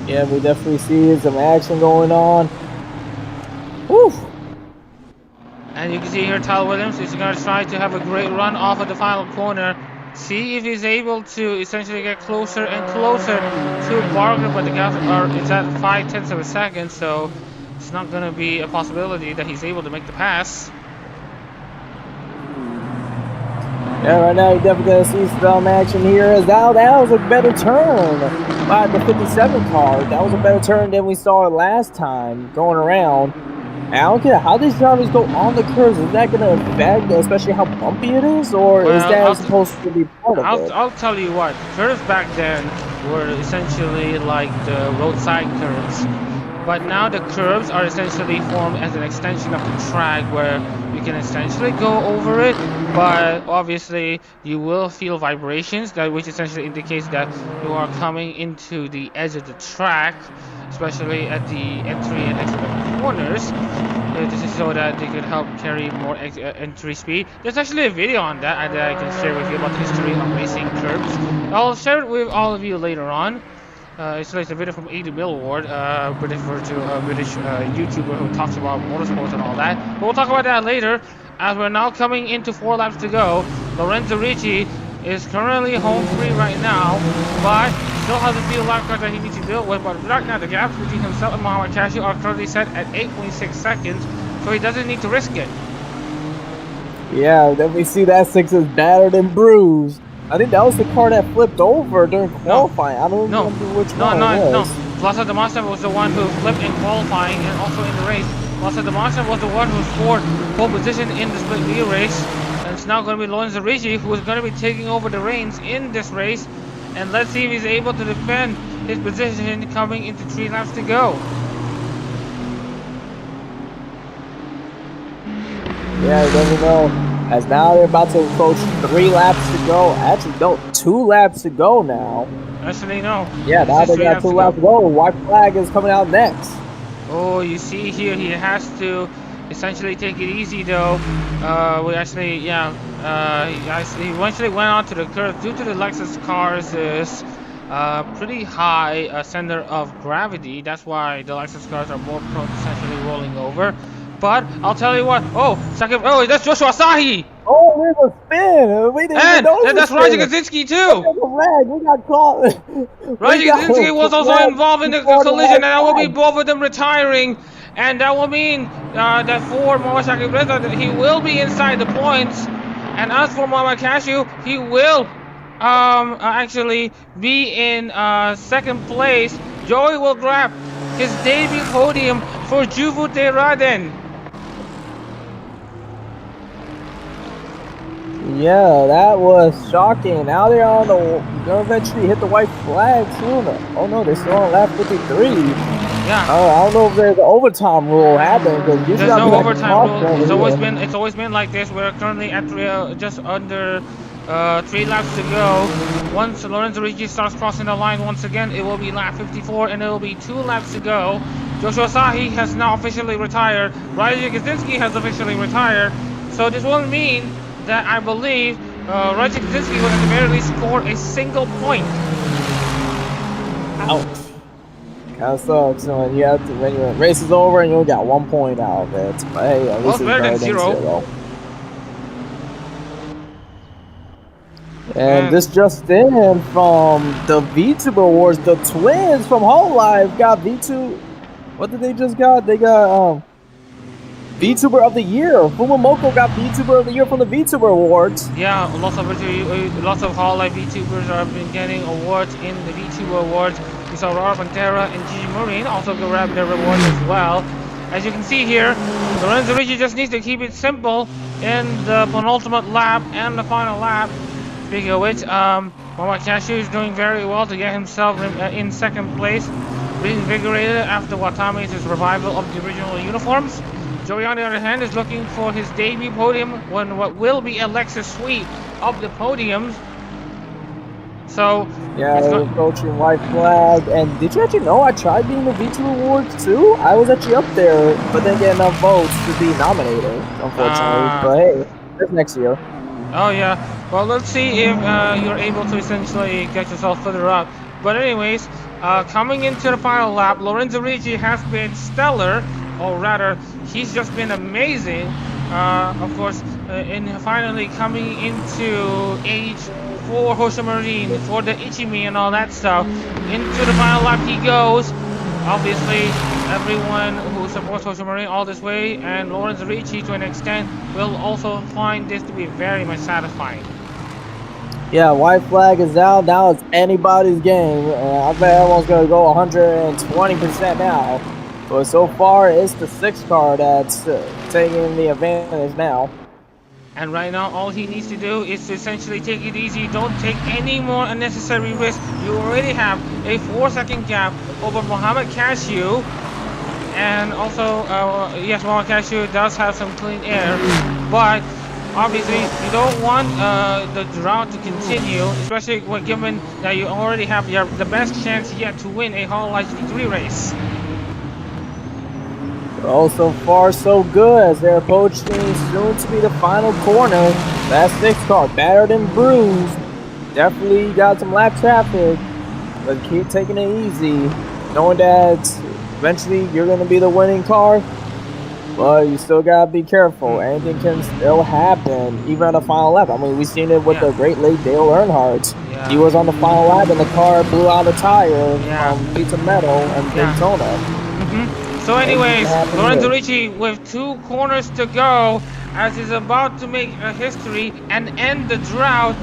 Yeah, we definitely see some action going on. Woo! And you can see here Tal Williams is going to try to have a great run off of the final corner. See if he's able to essentially get closer and closer to Barger, but the gap is at 0.5 of a second, so it's not going to be a possibility that he's able to make the pass. Yeah, right now you're definitely going to see some action here. As that was a better turn by the 57 car. That was a better turn than we saw last time going around. And I don't care how these drivers go on the curves. Is that going to affect, especially how bumpy it is, or is that supposed to be part of it? I'll tell you what. Curves back then were essentially like the roadside curves, but now the curves are essentially formed as an extension of the track, where you can essentially go over it, but obviously you will feel vibrations, which essentially indicates that you are coming into the edge of the track, especially at the entry and exit of corners. This is so that they could help carry more entry speed. There's actually a video on that I can share with you about the history of racing curbs. I'll share it with all of you later on. It's a video from Adi Millward, British YouTuber who talks about motorsports and all that. But we'll talk about that later, as we're now coming into 4 laps to go. Lorenzo Ricci is currently home free right now, but still has a few lap cars that he needs to deal with. But right now the gaps between himself and Muhammad Cashew are currently set at 8.6 seconds, so he doesn't need to risk it. Yeah, then we see that 6 is battered and bruised. I think that was the car that flipped over during qualifying. I don't remember which one it was. Plaza de Mustang was the one who flipped in qualifying and also in the race. Plaza de Mustang was the one who scored pole position in the split wheel race. And it's now going to be Lorenzo Ricci who is going to be taking over the reins in this race. And let's see if he's able to defend his position coming into 3 laps to go. Yeah, you never know. As now they're about to approach 3 laps to go. Actually, no, 2 laps to go now. Actually, no. Yeah, now they got 2 laps to go. White flag is coming out next. Oh, you see here, he has to essentially take it easy though. He eventually went on to the curve due to the Lexus cars is pretty high center of gravity. That's why the Lexus cars are more prone to essentially rolling over. But I'll tell you what. That's Joshua Asahi. Oh, there's a spin. We didn't even notice. And that's Roger Kaczynski too. We got caught. Roger Kaczynski was also involved in the collision, and that will be both of them retiring. And that will mean that for Mawashaki Breza, he will be inside the points. And as for Muhammad Cashew, he will actually be in 2nd place. Joey will grab his debut podium for Juvu Raden. Yeah, that was shocking. Now they're on they'll eventually hit the white flag soon. Oh no, they're still on lap 53. Yeah. I don't know if there's an overtime rule happening. There's no overtime rule. It's always been like this. We're currently at just under 3 laps to go. Once Lorenzo Ricci starts crossing the line once again, it will be lap 54 and it will be 2 laps to go. Joshua Sahi has now officially retired. Raja Kaczynski has officially retired. So this will mean that I believe Raja Kaczynski will at the very least score a single point. Ouch. Kind of sucks when your race is over and you only got 1 point out of it. But hey, at least it's better than zero. And this just in from the VTuber Awards, the twins from Hololive got V2. What did they just got? They got VTuber of the Year. Fumamoko got VTuber of the Year from the VTuber Awards. Yeah, lots of Hololive VTubers have been getting awards in the VTuber Awards. We saw Laura Pantera and Gigi Marine also grab their rewards as well. As you can see here, Lorenzo Ricci just needs to keep it simple in the penultimate lap and the final lap. Speaking of which, Mama Cashew is doing very well to get himself in second place, reinvigorated after Watame's revival of the original uniforms. Joey, on the other hand, is looking for his debut podium when what will be a Lexus suite of the podiums. So yeah, approaching white flag. And did you actually know I tried being the V2 Awards too? I was actually up there, but didn't get enough votes to be nominated, unfortunately. But hey, that's next year. Oh yeah. Well, let's see if you're able to essentially get yourself further up. But anyways, coming into the final lap, Lorenzo Ricci has been stellar, or rather, he's just been amazing. Of course, in finally coming into age for Hosho Marine, for the Ichimi and all that stuff. Into the final lap he goes. Obviously, everyone who supports Hosho Marine all this way, and Lorenzo Ricci to an extent, will also find this to be very much satisfying. Yeah, white flag is out. Now it's anybody's game. I bet everyone's going to go 120% now. But so far, it's the 6 car that's taking the advantage now. And right now, all he needs to do is to essentially take it easy. Don't take any more unnecessary risks. You already have a 4-second gap over Mohamed Cashew. And also, yes, Mohamed Cashew does have some clean air. But obviously, you don't want the drought to continue, especially when given that you already have the best chance yet to win a Hololive GT3 race. Oh, so far so good as they're approaching soon to be the final corner. That 6 car, battered and bruised. Definitely got some lap traffic, but keep taking it easy, knowing that eventually you're going to be the winning car. But you still gotta be careful. Anything can still happen, even on the final lap. I mean, we've seen it with the great late Dale Earnhardt. Yeah. He was on the final lap and the car blew out a tire from piece of metal and Daytona. So anyways, Lorenzo Ricci with 2 corners to go as he's about to make a history and end the drought.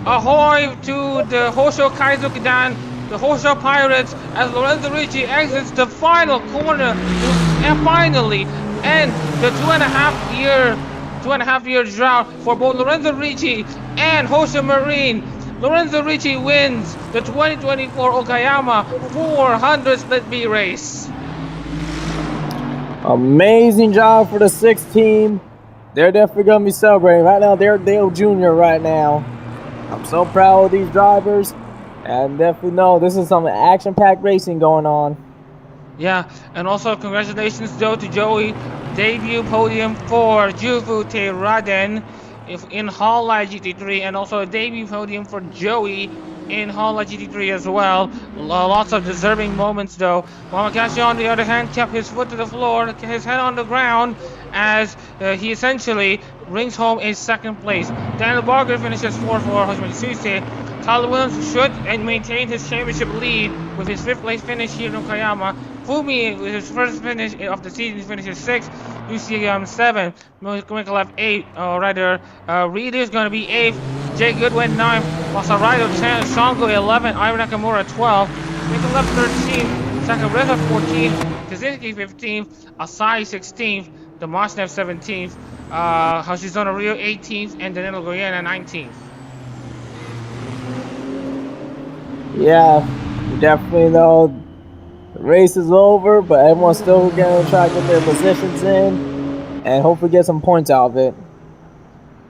Ahoy to the Hosho Kaizokudan, the Hosho Pirates, as Lorenzo Ricci exits the final corner and finally end the 2.5 year drought for both Lorenzo Ricci and Hosho Marine. Lorenzo Ricci wins the 2024 Okayama 400 Split B race. Amazing job for the 6 team. They're definitely going to be celebrating. Right now, they're Dale Jr. right now. I'm so proud of these drivers. And definitely know this is some action-packed racing going on. Yeah, and also congratulations though to Joey. Debut podium for Jufu Teiraden in Hololive GT3, and also a debut podium for Joey in Hololive GT3 as well. Lots of deserving moments though. Mamakashi on the other hand kept his foot to the floor, his head on the ground, as he essentially brings home a 2nd place. Daniel Barger finishes 4th for Hoshimachi Suisei. Tyler Williams should maintain his championship lead with his 5th place finish here in Okayama. Fumi, with his first finish of the season, finishes 6th. UCM 7th. Mikolev 8th. Rather, Reed is going to be 8th. Jay Goodwin 9th. Masaraido 10th. Shango 11th. Ivan Nakamura 12th. Mikolev 13th. Sakureta 14th. Kaczynski 15th. Asai 16th. Damashnev 17th. Hashizuna Rio 18th. And Danilo Goyena 19th. Yeah, definitely though. The race is over, but everyone's still going to try to get their positions in and hopefully get some points out of it.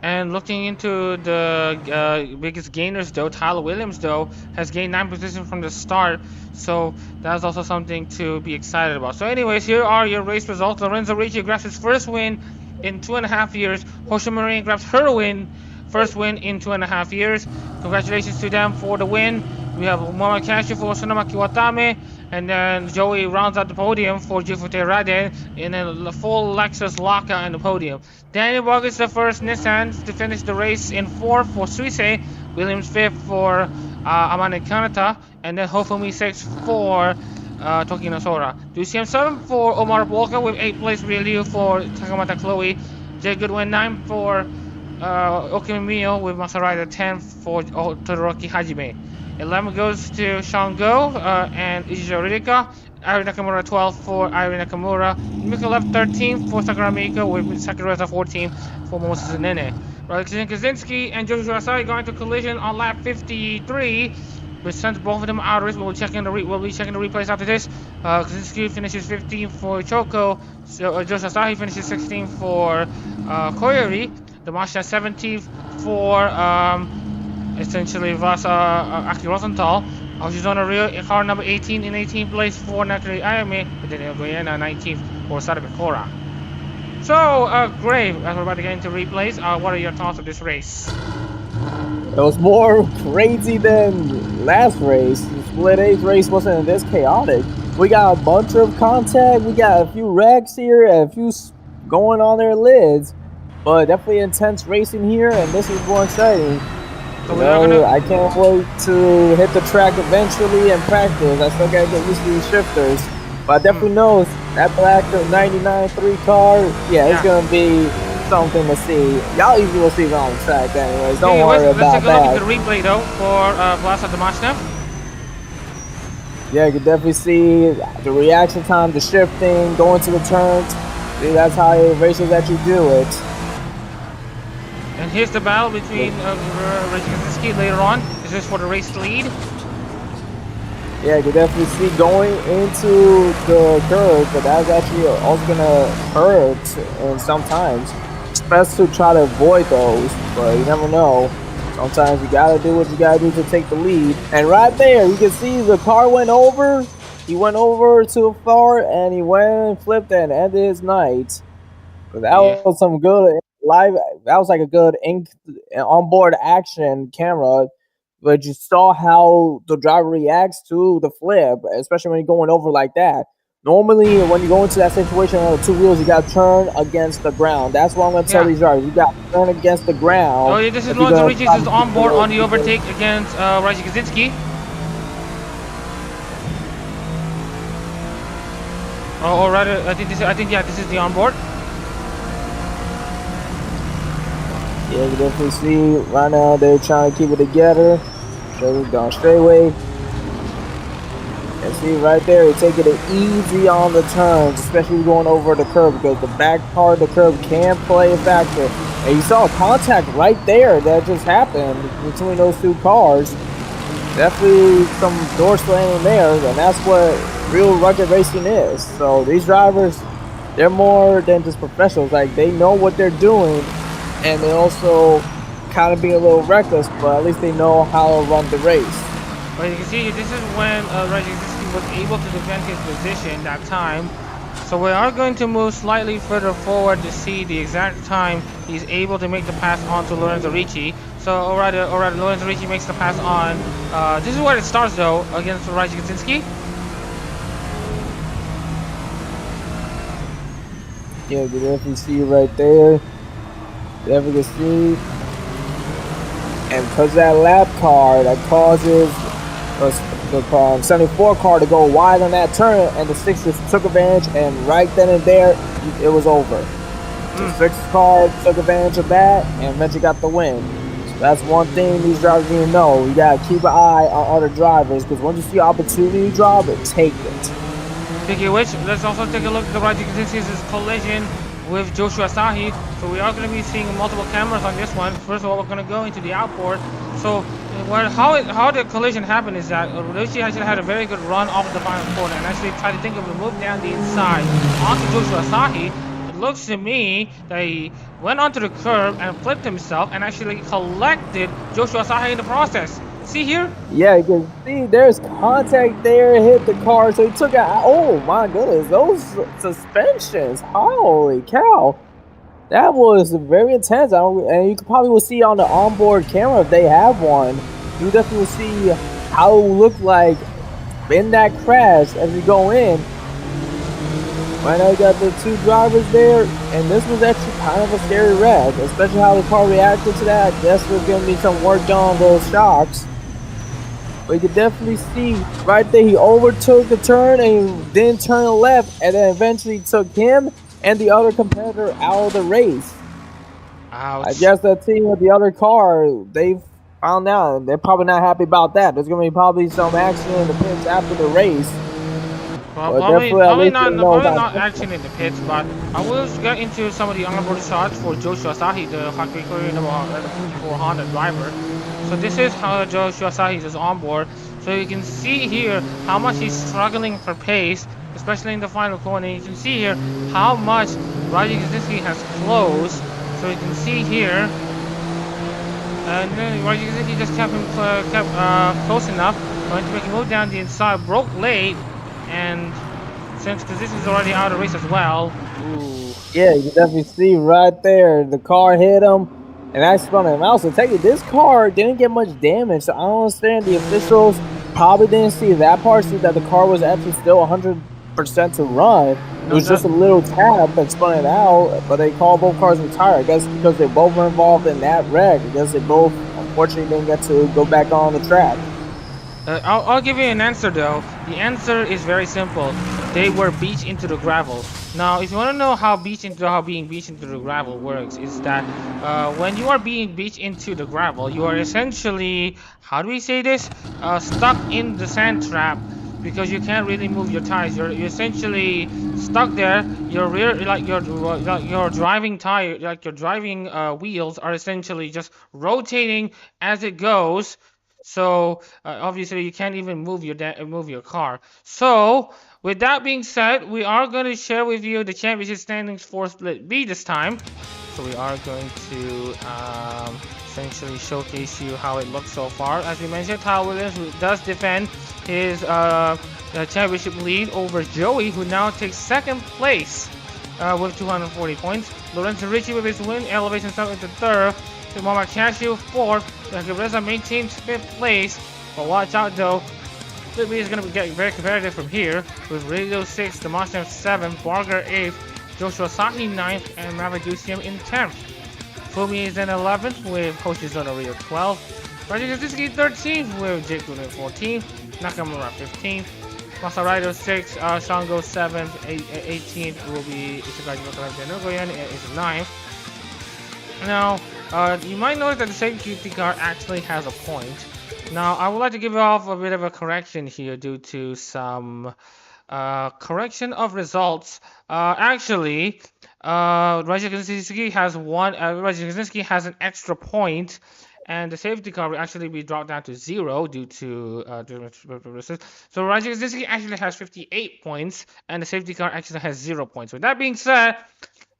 And looking into the biggest gainers though, Tyler Williams though has gained 9 positions from the start, so that's also something to be excited about. So anyways, here are your race results. Lorenzo Ricci grabs his first win in 2.5 years. Jose Maria grabs her first win in 2.5 years. Congratulations to them for the win. We have Umama Kashi for Sonamaki Watame, and then Joey rounds out the podium for Jufute Raden, and then the full Lexus Laka on the podium. Daniel Vargas the first Nissan to finish the race in 4th for Suisse, Williams 5th for Amane Kanata, and then Hofumi 6th for Tokino Sora. DCM 7 for Omar Bolka with 8th place review for Takamata Chloe. Jay Goodwin 9 for Okimiyo with Maserati 10 for Todoroki Hajime. 11 goes to Sean Go and Ichijo Ridika. Ari Nakamura 12 for Ari Nakamura. Miko left 13 for Sakura Miko with Sakurasa 14 for Moses Nene. Alexander Kaczynski and Joshua Asai going to collision on lap 53, which sends both of them out of race. We'll be checking the replays after this. Kaczynski finishes 15 for Choco. So, Joshua Asai finishes 16 for Koyori. Damasha 17th for essentially Aki Rosenthal. Hoshizona Rio, car number 18 in 18th place for Nakari Ayame, and then Goyena 19th for Sadabe Kora. So, Grave, as we're about to get into replays, what are your thoughts of this race? It was more crazy than last race. The Split 8 race wasn't this chaotic. We got a bunch of contact, we got a few wrecks here, and a few going on their lids. But definitely intense racing here, and this is more exciting. So I can't wait to hit the track eventually and practice. I still gotta get used to these shifters. But I definitely know that black 99.3 car, it's gonna be something to see. Y'all easily will see it on the track anyways. Don't worry about that. Let's take a look at the replay though for Vlasa Damashnev. Yeah, you can definitely see the reaction time, the shifting, going to the turns. See, that's how racers actually do it. And here's the battle between Kaczynski later on. This is for the race lead. Yeah, you can definitely see going into the curve, but that's actually also gonna hurt and sometimes. It's best to try to avoid those, but you never know. Sometimes you gotta do what you gotta do to take the lead. And right there, you can see the car went over. He went over too far, and he went and flipped and ended his night. But that was some good live. That was like a good onboard action camera, but you saw how the driver reacts to the flip, especially when you're going over like that. Normally, when you go into that situation on the two wheels, you got to turn against the ground. That's what I'm going to tell these drivers. You got to turn against the ground. Oh, yeah, this is Lorenzo Ricci's onboard on the overtake against Raji Kaczynski. Or rather, I think this is the onboard. Yeah, you definitely see right now they're trying to keep it together. So we're going straightway. And see right there, they're taking it easy on the turns, especially going over the curb, because the back part of the curb can play a factor. And you saw a contact right there that just happened between those two cars. Definitely some door slamming there, and that's what real rugged racing is. So these drivers, they're more than just professionals. Like, they know what they're doing, and they also kind of be a little reckless, but at least they know how to run the race. But you can see this is when Raji was able to defend his position that time. So we are going to move slightly further forward to see the exact time he's able to make the pass on to Lorenzo Ricci. So alright, Lorenzo Ricci makes the pass on. This is where it starts though, against Raji Kaczynski. Yeah, you can definitely see right there. Definitely see. And because that lap car that causes the 74 car to go wide on that turn, and the 6ers took advantage, and right then and there, it was over. The 6 car took advantage of that and eventually got the win. So that's one thing these drivers need to know. You gotta keep an eye on other drivers, because once you see opportunity drop, take it. Speaking of which, let's also take a look at the Raji Kaczynski's collision with Joshua Asahi. So we are going to be seeing multiple cameras on this one. First of all, we're going to go into the outboard. So how the collision happened is that Ricci actually had a very good run off the final corner and actually tried to think of a move down the inside onto Joshua Asahi. looks to me that he went onto the curb and flipped himself and actually collected Joshua Asahi in the process. See here? Yeah, you can see there's contact there, hit the car, so he took out. Oh my goodness, those suspensions! Holy cow, that was very intense. And you can probably will see on the onboard camera if they have one. You definitely will see how it will look like in that crash as we go in. Right now, you got the two drivers there, and this was actually kind of a scary wreck, especially how the car reacted to that. I guess there's going to be some work done on those shocks. But you can definitely see right there, he overtook the turn and then turned left, and then eventually took him and the other competitor out of the race. Ouch. I guess the team with the other car, they found out they're probably not happy about that. There's going to be probably some action in the pits after the race. Well, probably not action in the pits, but I will get into some of the onboard shots for Joshua Asahi, the Korean number 54 Honda driver. So this is how Joshua Asahi is on board. So you can see here how much he's struggling for pace, especially in the final corner. You can see here how much Roger Kaczynski has closed. So you can see here, and then Roger Kaczynski just kept him close enough, going to make him move down the inside, broke late, and since Kaczynski is already out of the race as well. Ooh. Yeah, you can definitely see right there the car hit him. And I spun him out. So take it, this car didn't get much damage. So I don't understand. The officials probably didn't see that part. See that the car was actually still 100% to run. It was just a little tab that spun it out. But they called both cars retired. I guess because they both were involved in that wreck. I guess they both unfortunately didn't get to go back on the track. I'll give you an answer though. The answer is very simple. They were beached into the gravel. Now, if you want to know how being beached into the gravel works, is that when you are being beached into the gravel, you are essentially, how do we say this? Stuck in the sand trap because you can't really move your tires. You're essentially stuck there. Your rear, your driving tire, your driving wheels are essentially just rotating as it goes. So obviously you can't even move your car. So with that being said, we are going to share with you the championship standings for Split B this time. So we are going to essentially showcase you how it looks so far. As we mentioned, Kyle Williams does defend his championship lead over Joey, who now takes second place with 240 points. Lorenzo Ricci with his win elevates himself into third. Mohamed Cashew 4th. Reza maintains 5th place. But watch out though. Split B is going to get very competitive from here. With Radio 6, the Mustang 7th, Barger 8th, Joshua Asahi 9th, and Maverick Ducium in 10th. Fumi is in 11th with Hoshizuna Rio 12th. Roger Kaczynski 13th with Jake Luna 14th. Nakamura 15th. Masaraido 6th, Shango 7th, 18th will be Ishikaji Nogoyan is 9th. Now, you might notice that the safety car actually has a point. Now, I would like to give off a bit of a correction here due to some correction of results. Actually, Roger Kaczynski has Roger Kaczynski has an extra point, and the safety car will actually be dropped down to 0 due to so Roger Kaczynski actually has 58 points, and the safety car actually has 0 points. With that being said,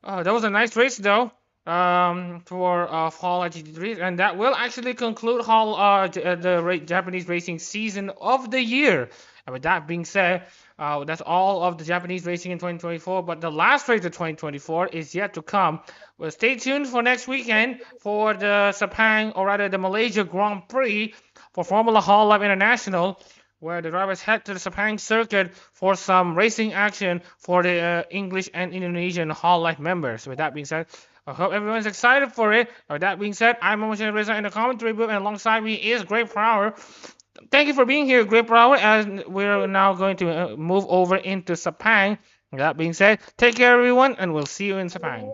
that was a nice race though. For Hololive GT3, and that will actually conclude the Japanese racing season of the year. And with that being said, that's all of the Japanese racing in 2024, but the last race of 2024 is yet to come. Well, stay tuned for next weekend for the Sepang, or rather the Malaysia Grand Prix for Formula Hololive International, where the drivers head to the Sepang circuit for some racing action for the English and Indonesian Hololive members. With that being said, I hope everyone's excited for it. With that being said, I'm Motion Reza in the commentary booth, and alongside me is Great Power. Thank you for being here, Great Power, and we're now going to move over into Sepang. With that being said, take care everyone, and we'll see you in Sepang.